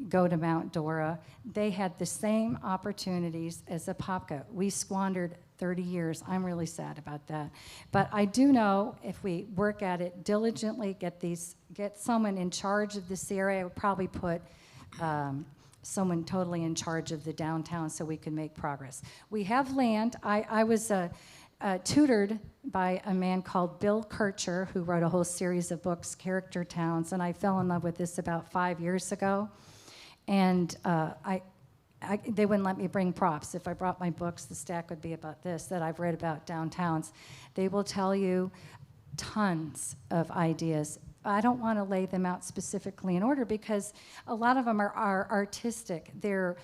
go to Mount Dora. They had the same opportunities as Apopka. We squandered 30 years. I'm really sad about that. But I do know if we work at it diligently, get someone in charge of the CRA, I would probably put someone totally in charge of the downtown so we can make progress. We have land. I was tutored by a man called Bill Kircher, who wrote a whole series of books, Character Towns, and I fell in love with this about 5 years ago. And they wouldn't let me bring props. If I brought my books, the stack would be about this, that I've read about downtowns. They will tell you tons of ideas. I don't want to lay them out specifically in order because a lot of them are artistic. They're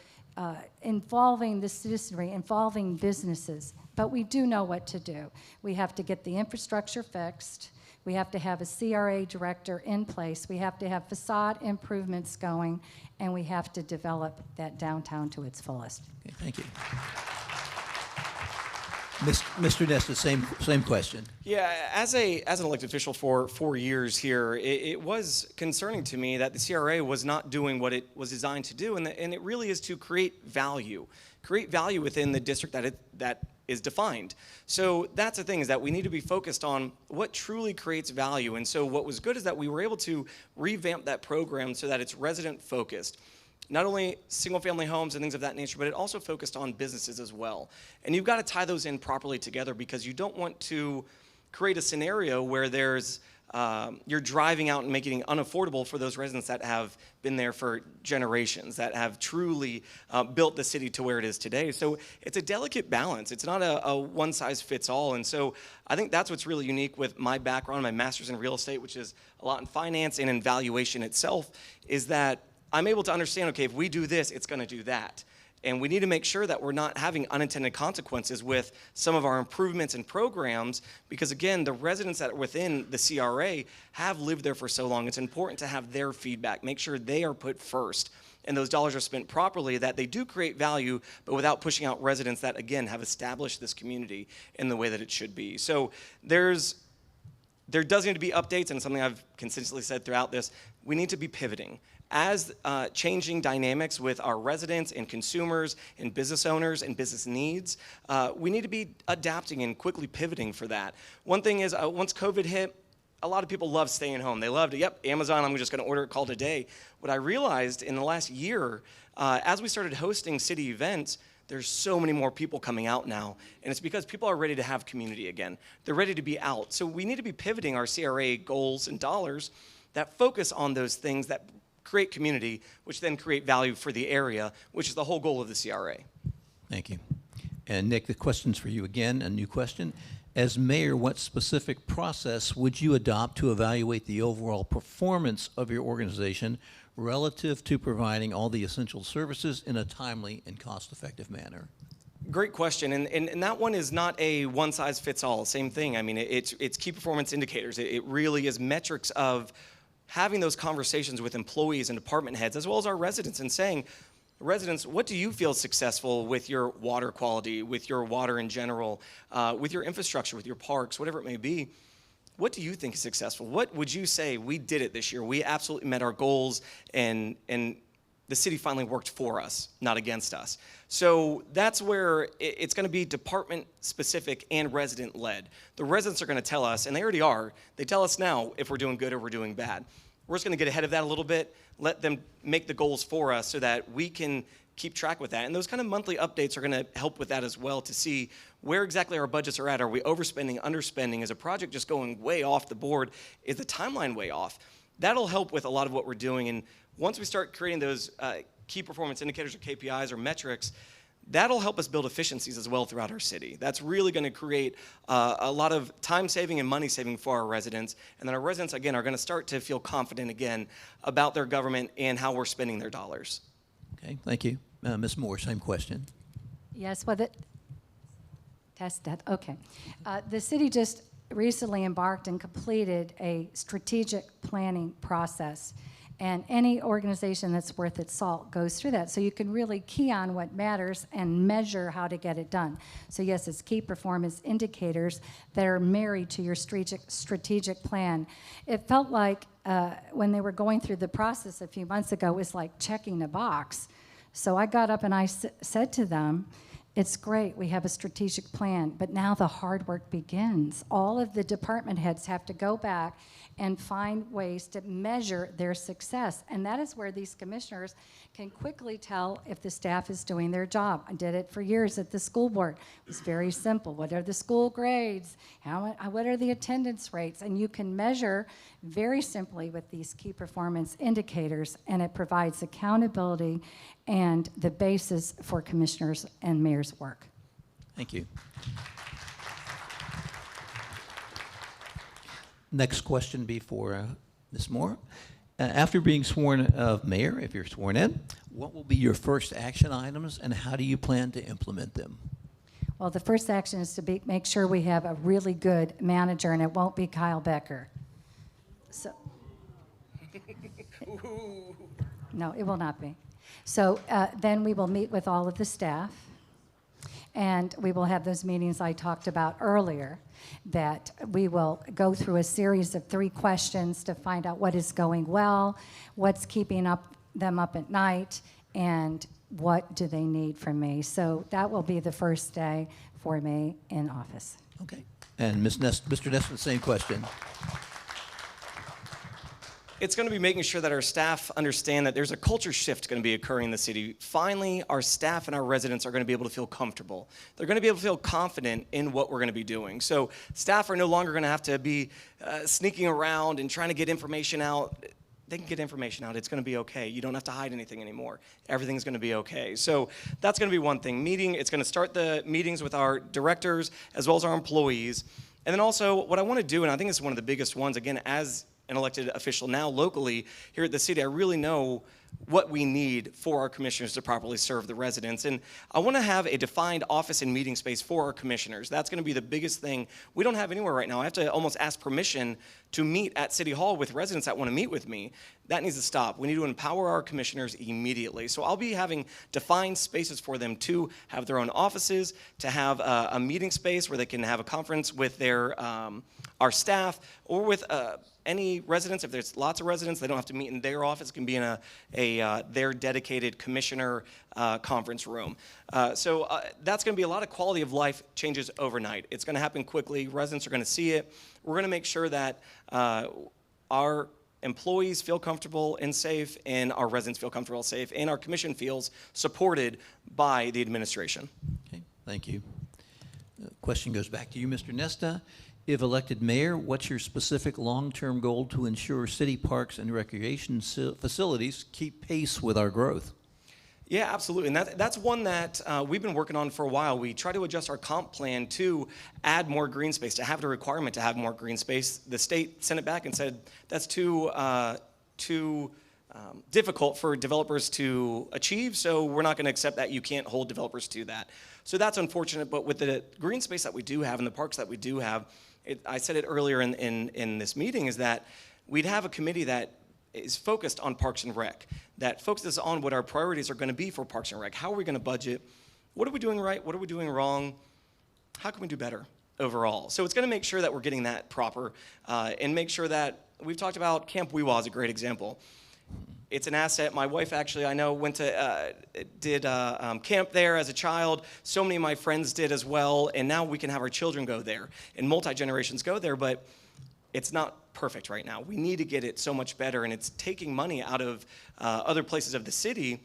involving the citizenry, involving businesses. But we do know what to do. We have to get the infrastructure fixed. We have to have a CRA director in place. We have to have facade improvements going, and we have to develop that downtown to its fullest. Okay, thank you. Mr. Nesta, same question. Yeah, as an elected official for 4 years here, it was concerning to me that the CRA was not doing what it was designed to do, and it really is to create value within the district that is defined. So that's the thing, is that we need to be focused on what truly creates value. And so what was good is that we were able to revamp that program so that it's resident focused. Not only single-family homes and things of that nature, but it also focused on businesses as well. And you've got to tie those in properly together because you don't want to create a scenario where there's you're driving out and making it unaffordable for those residents that have been there for generations, that have truly built the city to where it is today. So it's a delicate balance. It's not a one-size-fits-all. And so I think that's what's really unique with my background, my master's in real estate, which is a lot in finance and in valuation itself, is that I'm able to understand, okay, if we do this, it's going to do that. And we need to make sure that we're not having unintended consequences with some of our improvements and programs because, again, the residents that are within the CRA have lived there for so long. It's important to have their feedback, make sure they are put first, and those dollars are spent properly, that they do create value, but without pushing out residents that, again, have established this community in the way that it should be. So there does need to be updates, and something I've consistently said throughout this, we need to be pivoting. As changing dynamics with our residents and consumers and business owners and business needs, we need to be adapting and quickly pivoting for that. One thing is, once COVID hit, a lot of people love staying home. They loved, Amazon, I'm just going to order it, call it a day. What I realized in the last year, as we started hosting city events, there's so many more people coming out now, and it's because people are ready to have community again. They're ready to be out. So we need to be pivoting our CRA goals and dollars that focus on those things that create community, which then create value for the area, which is the whole goal of the CRA. Thank you. And Nick, the question's for you again, a new question. As mayor, what specific process would you adopt to evaluate the overall performance of your organization relative to providing all the essential services in a timely and cost-effective manner? Great question, and that one is not a one-size-fits-all. Same thing. I mean, it's key performance indicators. It really is metrics of having those conversations with employees and department heads, as well as our residents, and saying, residents, what do you feel successful with your water quality, with your water in general, with your infrastructure, with your parks, whatever it may be? What do you think is successful? What would you say, we did it this year, we absolutely met our goals, and the city finally worked for us, not against us? So that's where it's going to be department specific and resident led. The residents are going to tell us, and they already are, they tell us now if we're doing good or we're doing bad. We're just going to get ahead of that a little bit, let them make the goals for us so that we can keep track with that. And those kind of monthly updates are going to help with that as well, to see where exactly our budgets are at. Are we overspending, underspending? Is a project just going way off the board? Is the timeline way off? That'll help with a lot of what we're doing. And once we start creating those key performance indicators or KPIs or metrics, that'll help us build efficiencies as well throughout our city. That's really going to create a lot of time saving and money saving for our residents. And then our residents, again, are going to start to feel confident again about their government and how we're spending their dollars. Okay, thank you. Ms. Moore, same question. Yes, well, test that, okay. The city just recently embarked and completed a strategic planning process. And any organization that's worth its salt goes through that. So you can really key on what matters and measure how to get it done. So yes, it's key performance indicators that are married to your strategic plan. It felt like when they were going through the process a few months ago, it was like checking a box. So I got up and I said to them, it's great, we have a strategic plan, but now the hard work begins. All of the department heads have to go back and find ways to measure their success. And that is where these commissioners can quickly tell if the staff is doing their job. I did it for years at the school board. It was very simple. What are the school grades? What are the attendance rates? And you can measure very simply with these key performance indicators, and it provides accountability and the basis for commissioners and mayors' work. Thank you. Next question be for Ms. Moore. After being sworn of mayor, if you're sworn in, what will be your first action items and how do you plan to implement them? Well, the first action is to make sure we have a really good manager, and it won't be Kyle Becker. So, no, it will not be. So then we will meet with all of the staff, and we will have those meetings I talked about earlier, that we will go through a series of 3 questions to find out what is going well, what's keeping them up at night, and what do they need from me. So that will be the first day for me in office. Okay. And Mr. Ness, the same question. It's going to be making sure that our staff understand that there's a culture shift going to be occurring in the city. Finally, our staff and our residents are going to be able to feel comfortable. They're going to be able to feel confident in what we're going to be doing. So staff are no longer going to have to be sneaking around and trying to get information out. They can get information out. It's going to be okay. You don't have to hide anything anymore. Everything's going to be okay. So that's going to be one thing. It's going to start the meetings with our directors as well as our employees. And then also what I want to do, and I think it's one of the biggest ones, again, as an elected official now locally here at the city, I really know what we need for our commissioners to properly serve the residents. And I want to have a defined office and meeting space for our commissioners. That's going to be the biggest thing we don't have anywhere right now. I have to almost ask permission to meet at City Hall with residents that want to meet with me. That needs to stop. We need to empower our commissioners immediately. So I'll be having defined spaces for them to have their own offices, to have a meeting space where they can have a conference with their our staff or with any residents. If there's lots of residents, they don't have to meet in their office. It can be in their dedicated commissioner conference room. So that's going to be a lot of quality of life changes overnight. It's going to happen quickly. Residents are going to see it. We're going to make sure that our employees feel comfortable and safe, and our residents feel comfortable and safe, and our commission feels supported by the administration. Okay, thank you. The question goes back to you, Mr. Nesta. If elected mayor, what's your specific long-term goal to ensure city parks and recreation facilities keep pace with our growth? Yeah, absolutely. And that's one that we've been working on for a while. We try to adjust our comp plan to add more green space, to have the requirement to have more green space. The state sent it back and said that's too difficult for developers to achieve, so we're not going to accept that. You can't hold developers to that. So that's unfortunate, but with the green space that we do have and the parks that we do have, I said it earlier in this meeting, is that we'd have a committee that is focused on Parks and Rec, that focuses on what our priorities are going to be for Parks and Rec. How are we going to budget? What are we doing right? What are we doing wrong? How can we do better overall? So it's going to make sure that we're getting that proper and make sure that we've talked about Camp Weewa is a great example. It's an asset. My wife actually, I know, did camp there as a child. So many of my friends did as well, and now we can have our children go there and multi-generations go there, but it's not perfect right now. We need to get it so much better, and it's taking money out of other places of the city,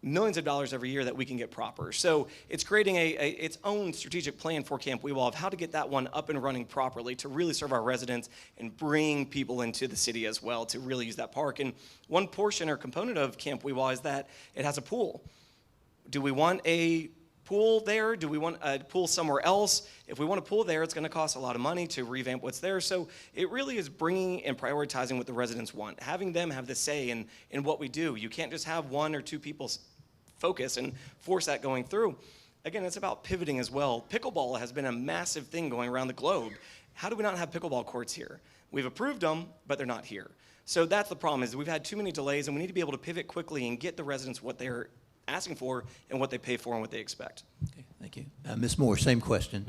millions of dollars every year that we can get proper. So it's creating its own strategic plan for Camp Weewa of how to get that one up and running properly to really serve our residents and bring people into the city as well to really use that park. And one portion or component of Camp Weewa is that it has a pool. Do we want a pool there? Do we want a pool somewhere else? If we want a pool there, it's going to cost a lot of money to revamp what's there. So it really is bringing and prioritizing what the residents want, having them have the say in what we do. You can't just have one or two people focus and force that going through. Again, it's about pivoting as well. Pickleball has been a massive thing going around the globe. How do we not have pickleball courts here? We've approved them, but they're not here. So that's the problem, is we've had too many delays, and we need to be able to pivot quickly and get the residents what they're asking for and what they pay for and what they expect. Okay, thank you. Ms. Moore, same question.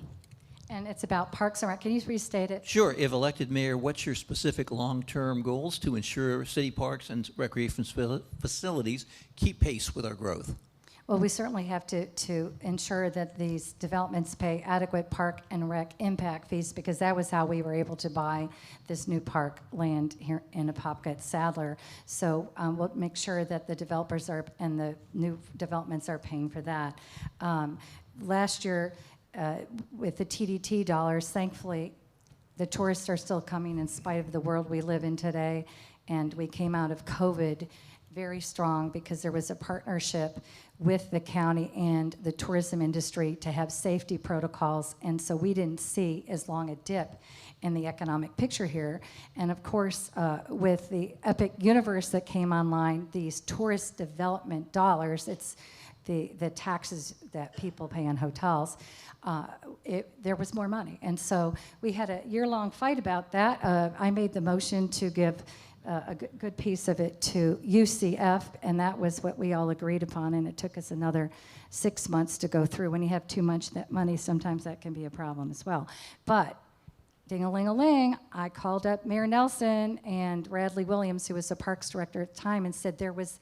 And it's about Parks and Rec. Can you restate it? Sure. If elected mayor, what's your specific long-term goals to ensure city parks and recreation facilities keep pace with our growth? Well, we certainly have to ensure that these developments pay adequate park and rec impact fees, because that was how we were able to buy this new park land here in Apopka at Sadler. So we'll make sure that the developers and the new developments are paying for that. Last year, with the TDT dollars, thankfully, the tourists are still coming in spite of the world we live in today, and we came out of COVID very strong because there was a partnership with the county and the tourism industry to have safety protocols, and so we didn't see as long a dip in the economic picture here. And of course, with the Epic Universe that came online, these tourist development dollars, it's the taxes that people pay on hotels, there was more money. And so we had a year-long fight about that. I made the motion to give a good piece of it to UCF, and that was what we all agreed upon, and it took us another 6 months to go through. When you have too much that money, sometimes that can be a problem as well. But ding-a-ling-a-ling, I called up Mayor Nelson and Radley Williams, who was the Parks Director at the time, and said there was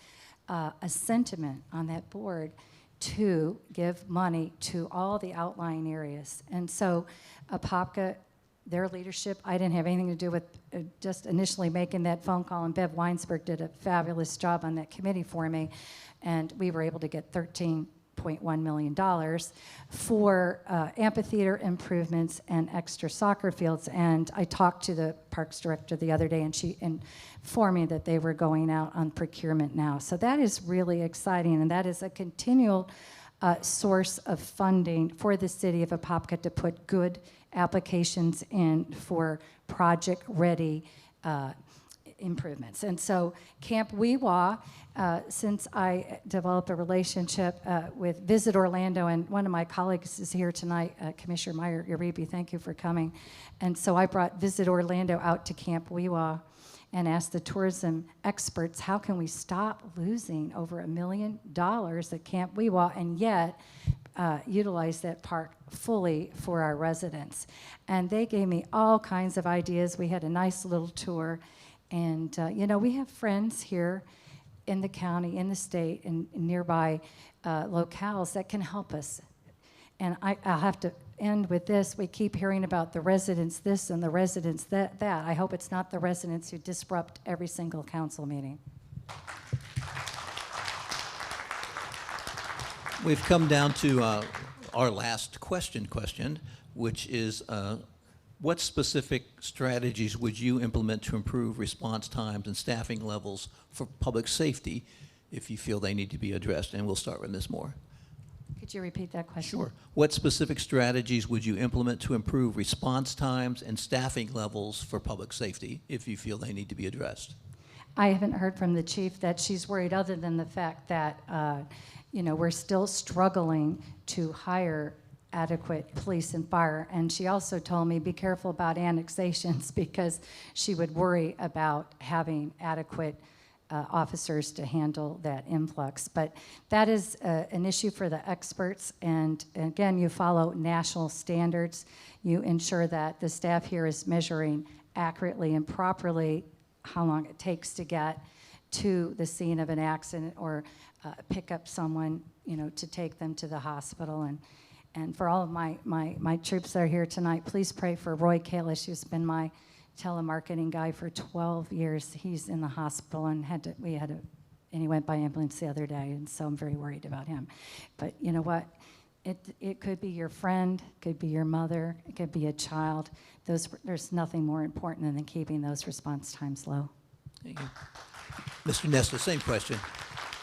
a sentiment on that board to give money to all the outlying areas. And so Apopka, their leadership, I didn't have anything to do with just initially making that phone call, and Bev Weinsberg did a fabulous job on that committee for me, and we were able to get $13.1 million for amphitheater improvements and extra soccer fields. And I talked to the Parks Director the other day, and she informed me that they were going out on procurement now. So that is really exciting, and that is a continual source of funding for the city of Apopka to put good applications in for project-ready improvements. And so Camp Weewa, since I developed a relationship with Visit Orlando, and one of my colleagues is here tonight, Commissioner Meyer Uribe, thank you for coming. And so I brought Visit Orlando out to Camp Weewa and asked the tourism experts, how can we stop losing over $1 million at Camp Weewa and yet utilize that park fully for our residents? And they gave me all kinds of ideas. We had a nice little tour, and you know, we have friends here in the county, in the state, and nearby locales that can help us. And I'll have to end with this. We keep hearing about the residents this and the residents that. I hope it's not the residents who disrupt every single council meeting. We've come down to our last question, which is what specific strategies would you implement to improve response times and staffing levels for public safety if you feel they need to be addressed? And we'll start with Ms. Moore. Could you repeat that question? Sure. What specific strategies would you implement to improve response times and staffing levels for public safety if you feel they need to be addressed? I haven't heard from the chief that she's worried, other than the fact that, we're still struggling to hire adequate police and fire. And she also told me, be careful about annexations, because she would worry about having adequate officers to handle that influx. But that is an issue for the experts. And again, you follow national standards. You ensure that the staff here is measuring accurately and properly how long it takes to get to the scene of an accident, or pick up someone, to take them to the hospital. And for all of my troops that are here tonight, please pray for Roy Kalish, who's been my telemarketing guy for 12 years. He's in the hospital and he went by ambulance the other day, and so I'm very worried about him. But you know what? It could be your friend, it could be your mother, it could be a child. There's nothing more important than keeping those response times low. Thank you. Mr. Nesta, same question.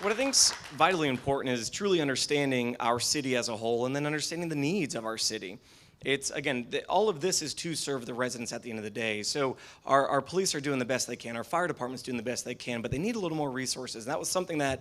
What I think's vitally important is truly understanding our city as a whole, and then understanding the needs of our city. It's, again, all of this is to serve the residents at the end of the day. So our police are doing the best they can. Our fire department's doing the best they can, but they need a little more resources. And that was something that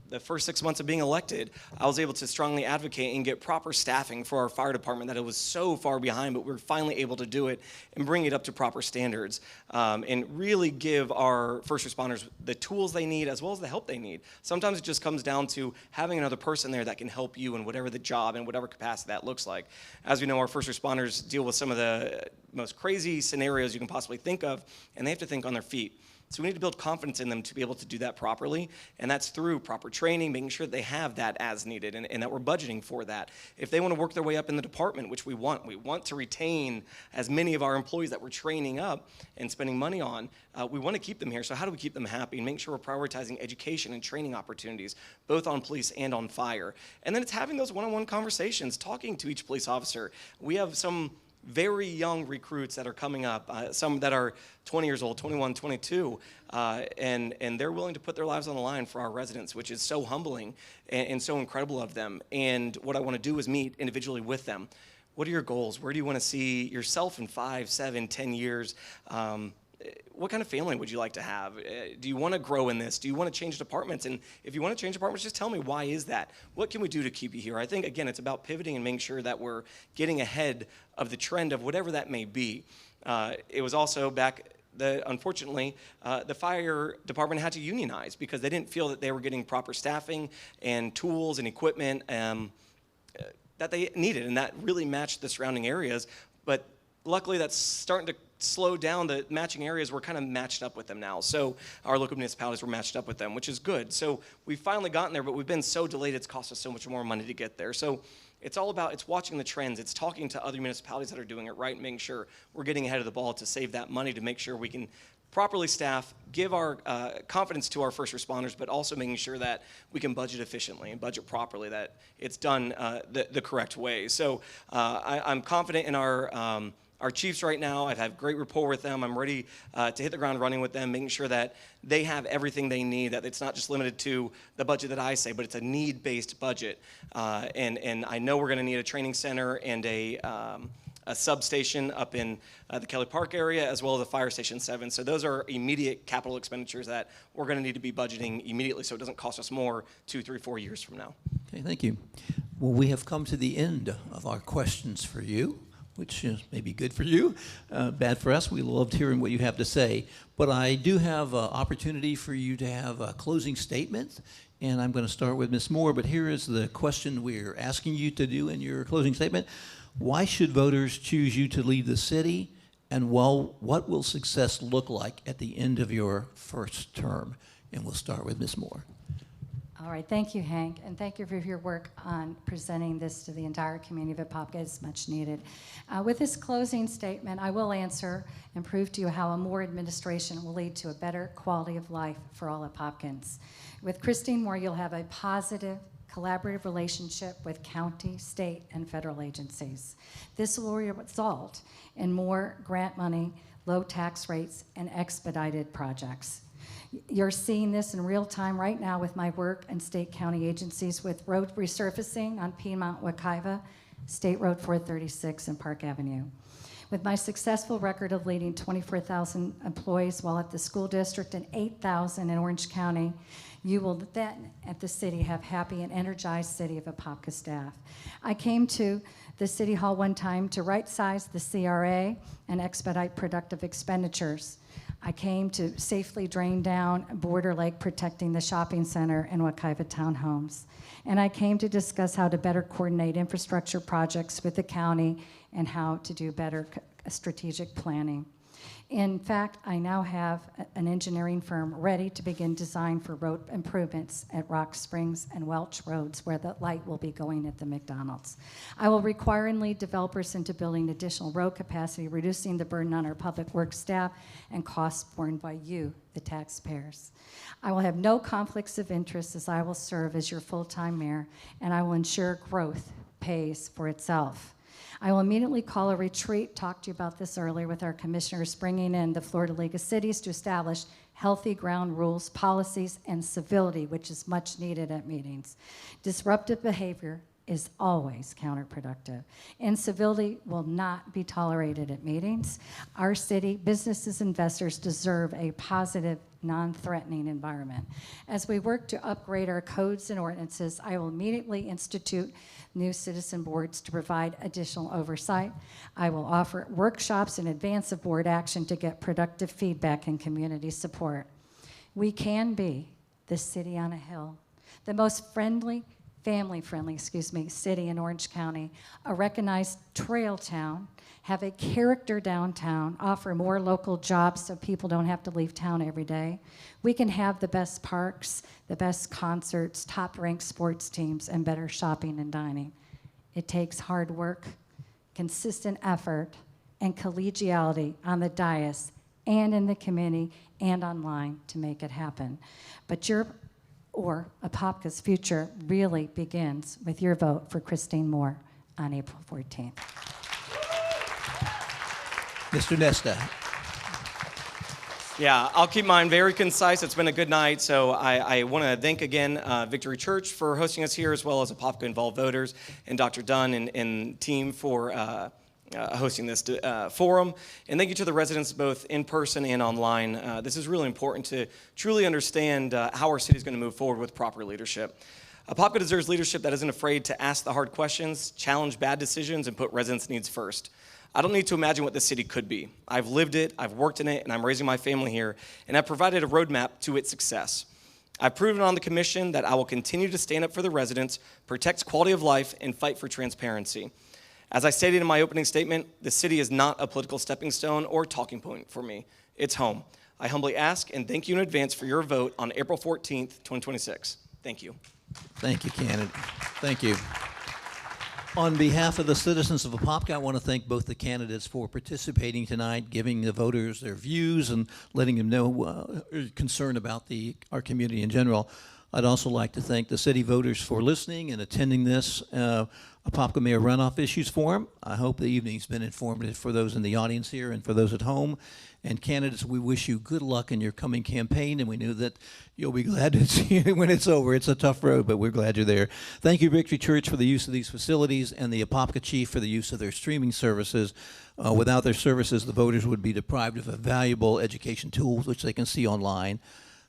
the first 6 months of being elected, I was able to strongly advocate and get proper staffing for our fire department, that it was so far behind, but we were finally able to do it and bring it up to proper standards, and really give our first responders the tools they need as well as the help they need. Sometimes it just comes down to having another person there that can help you in whatever the job and whatever capacity that looks like. As we know, our first responders deal with some of the most crazy scenarios you can possibly think of, and they have to think on their feet. So we need to build confidence in them to be able to do that properly, and that's through proper training, making sure that they have that as needed, and that we're budgeting for that. If they want to work their way up in the department, which we want to retain as many of our employees that we're training up and spending money on, we want to keep them here. So how do we keep them happy and make sure we're prioritizing education and training opportunities, both on police and on fire? And then it's having those one-on-one conversations, talking to each police officer. We have some very young recruits that are coming up, some that are 20 years old, 21, 22, and they're willing to put their lives on the line for our residents, which is so humbling and so incredible of them. And what I want to do is meet individually with them. What are your goals? Where do you want to see yourself in 5, 7, 10 years? What kind of family would you like to have? Do you want to grow in this? Do you want to change departments? And if you want to change departments, just tell me, why is that? What can we do to keep you here? I think, again, it's about pivoting and making sure that we're getting ahead of the trend of whatever that may be. It was also back, unfortunately, the fire department had to unionize because they didn't feel that they were getting proper staffing and tools and equipment that they needed, and that really matched the surrounding areas. But luckily, that's starting to slow down. The matching areas, we're kind of matched up with them now. So our local municipalities were matched up with them, which is good. So we've finally gotten there, but we've been so delayed, it's cost us so much more money to get there. So it's all about, it's watching the trends. It's talking to other municipalities that are doing it right and making sure we're getting ahead of the ball to save that money, to make sure we can properly staff, give our confidence to our first responders, but also making sure that we can budget efficiently and budget properly, that it's done the correct way. So I'm confident in our chiefs right now. I've had great rapport with them. I'm ready to hit the ground running with them, making sure that they have everything they need, that it's not just limited to the budget that I say, but it's a need-based budget. And I know we're going to need a training center and a substation up in the Kelly Park area, as well as a fire station 7. So those are immediate capital expenditures that we're going to need to be budgeting immediately, so it doesn't cost us more 2, 3, 4 years from now. Okay, thank you. Well, we have come to the end of our questions for you, which is maybe good for you, bad for us. We loved hearing what you have to say. But I do have an opportunity for you to have a closing statement, and I'm going to start with Ms. Moore, but here is the question we're asking you to do in your closing statement. Why should voters choose you to lead the city, and what will success look like at the end of your first term? And we'll start with Ms. Moore. All right, thank you, Hank, and thank you for your work on presenting this to the entire community of Apopka. It's much needed. With this closing statement, I will answer and prove to you how a Moore administration will lead to a better quality of life for all Apopkans. With Christine Moore, you'll have a positive, collaborative relationship with county, state, and federal agencies. This will result in more grant money, low tax rates, and expedited projects. You're seeing this in real time right now with my work and state county agencies with road resurfacing on Piedmont Wekiva, State Road 436 and Park Avenue. With my successful record of leading 24,000 employees while at the school district and 8,000 in Orange County, you will then at the city have happy and energized City of Apopka staff. I came to the City Hall one time to right-size the CRA and expedite productive expenditures. I came to safely drain down Border Lake, protecting the shopping center and Wekiva townhomes. And I came to discuss how to better coordinate infrastructure projects with the county and how to do better strategic planning. In fact, I now have an engineering firm ready to begin design for road improvements at Rock Springs and Welch Roads, where the light will be going at the McDonald's. I will require and lead developers into building additional road capacity, reducing the burden on our public works staff and costs borne by you, the taxpayers. I will have no conflicts of interest as I will serve as your full-time mayor, and I will ensure growth pays for itself. I will immediately call a retreat, talked to you about this earlier with our commissioners, bringing in the Florida League of Cities to establish healthy ground rules, policies, and civility, which is much needed at meetings. Disruptive behavior is always counterproductive. Incivility will not be tolerated at meetings. Our city, businesses, investors deserve a positive, non-threatening environment. As we work to upgrade our codes and ordinances, I will immediately institute new citizen boards to provide additional oversight. I will offer workshops in advance of board action to get productive feedback and community support. We can be the city on a hill, the most family-friendly, city in Orange County, a recognized trail town, have a character downtown, offer more local jobs so people don't have to leave town every day. We can have the best parks, the best concerts, top-ranked sports teams, and better shopping and dining. It takes hard work, consistent effort, and collegiality on the dais and in the community and online to make it happen. But Apopka's future really begins with your vote for Christine Moore on April 14th. Mr. Nesta. Yeah, I'll keep mine very concise. It's been a good night, so I want to thank again Victory Church for hosting us here, as well as Apopka Involved Voters and Dr. Dunn and team for hosting this forum. And thank you to the residents both in person and online. This is really important to truly understand how our city is going to move forward with proper leadership. Apopka deserves leadership that isn't afraid to ask the hard questions, challenge bad decisions, and put residents' needs first. I don't need to imagine what this city could be. I've lived it, I've worked in it, and I'm raising my family here, and I've provided a roadmap to its success. I've proven on the commission that I will continue to stand up for the residents, protect quality of life, and fight for transparency. As I stated in my opening statement, the city is not a political stepping stone or talking point for me. It's home. I humbly ask and thank you in advance for your vote on April 14th, 2026. Thank you. Thank you, candidate. Thank you. On behalf of the citizens of Apopka, I want to thank both the candidates for participating tonight, giving the voters their views and letting them know concern about our community in general. I'd also like to thank the city voters for listening and attending this Apopka Mayor Runoff Issues Forum. I hope the evening's been informative for those in the audience here and for those at home. And candidates, we wish you good luck in your coming campaign, and we knew that you'll be glad to see it when it's over. It's a tough road, but we're glad you're there. Thank you, Victory Church, for the use of these facilities, and the Apopka Chief for the use of their streaming services. Without their services, the voters would be deprived of a valuable education tool, which they can see online.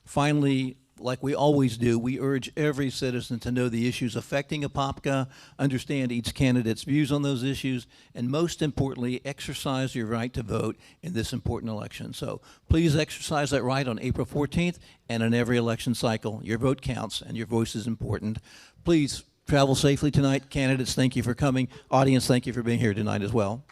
Finally, like we always do, we urge every citizen to know the issues affecting Apopka, understand each candidate's views on those issues, and most importantly, exercise your right to vote in this important election. So please exercise that right on April 14th and in every election cycle. Your vote counts and your voice is important. Please travel safely tonight. Candidates, thank you for coming. Audience, thank you for being here tonight as well.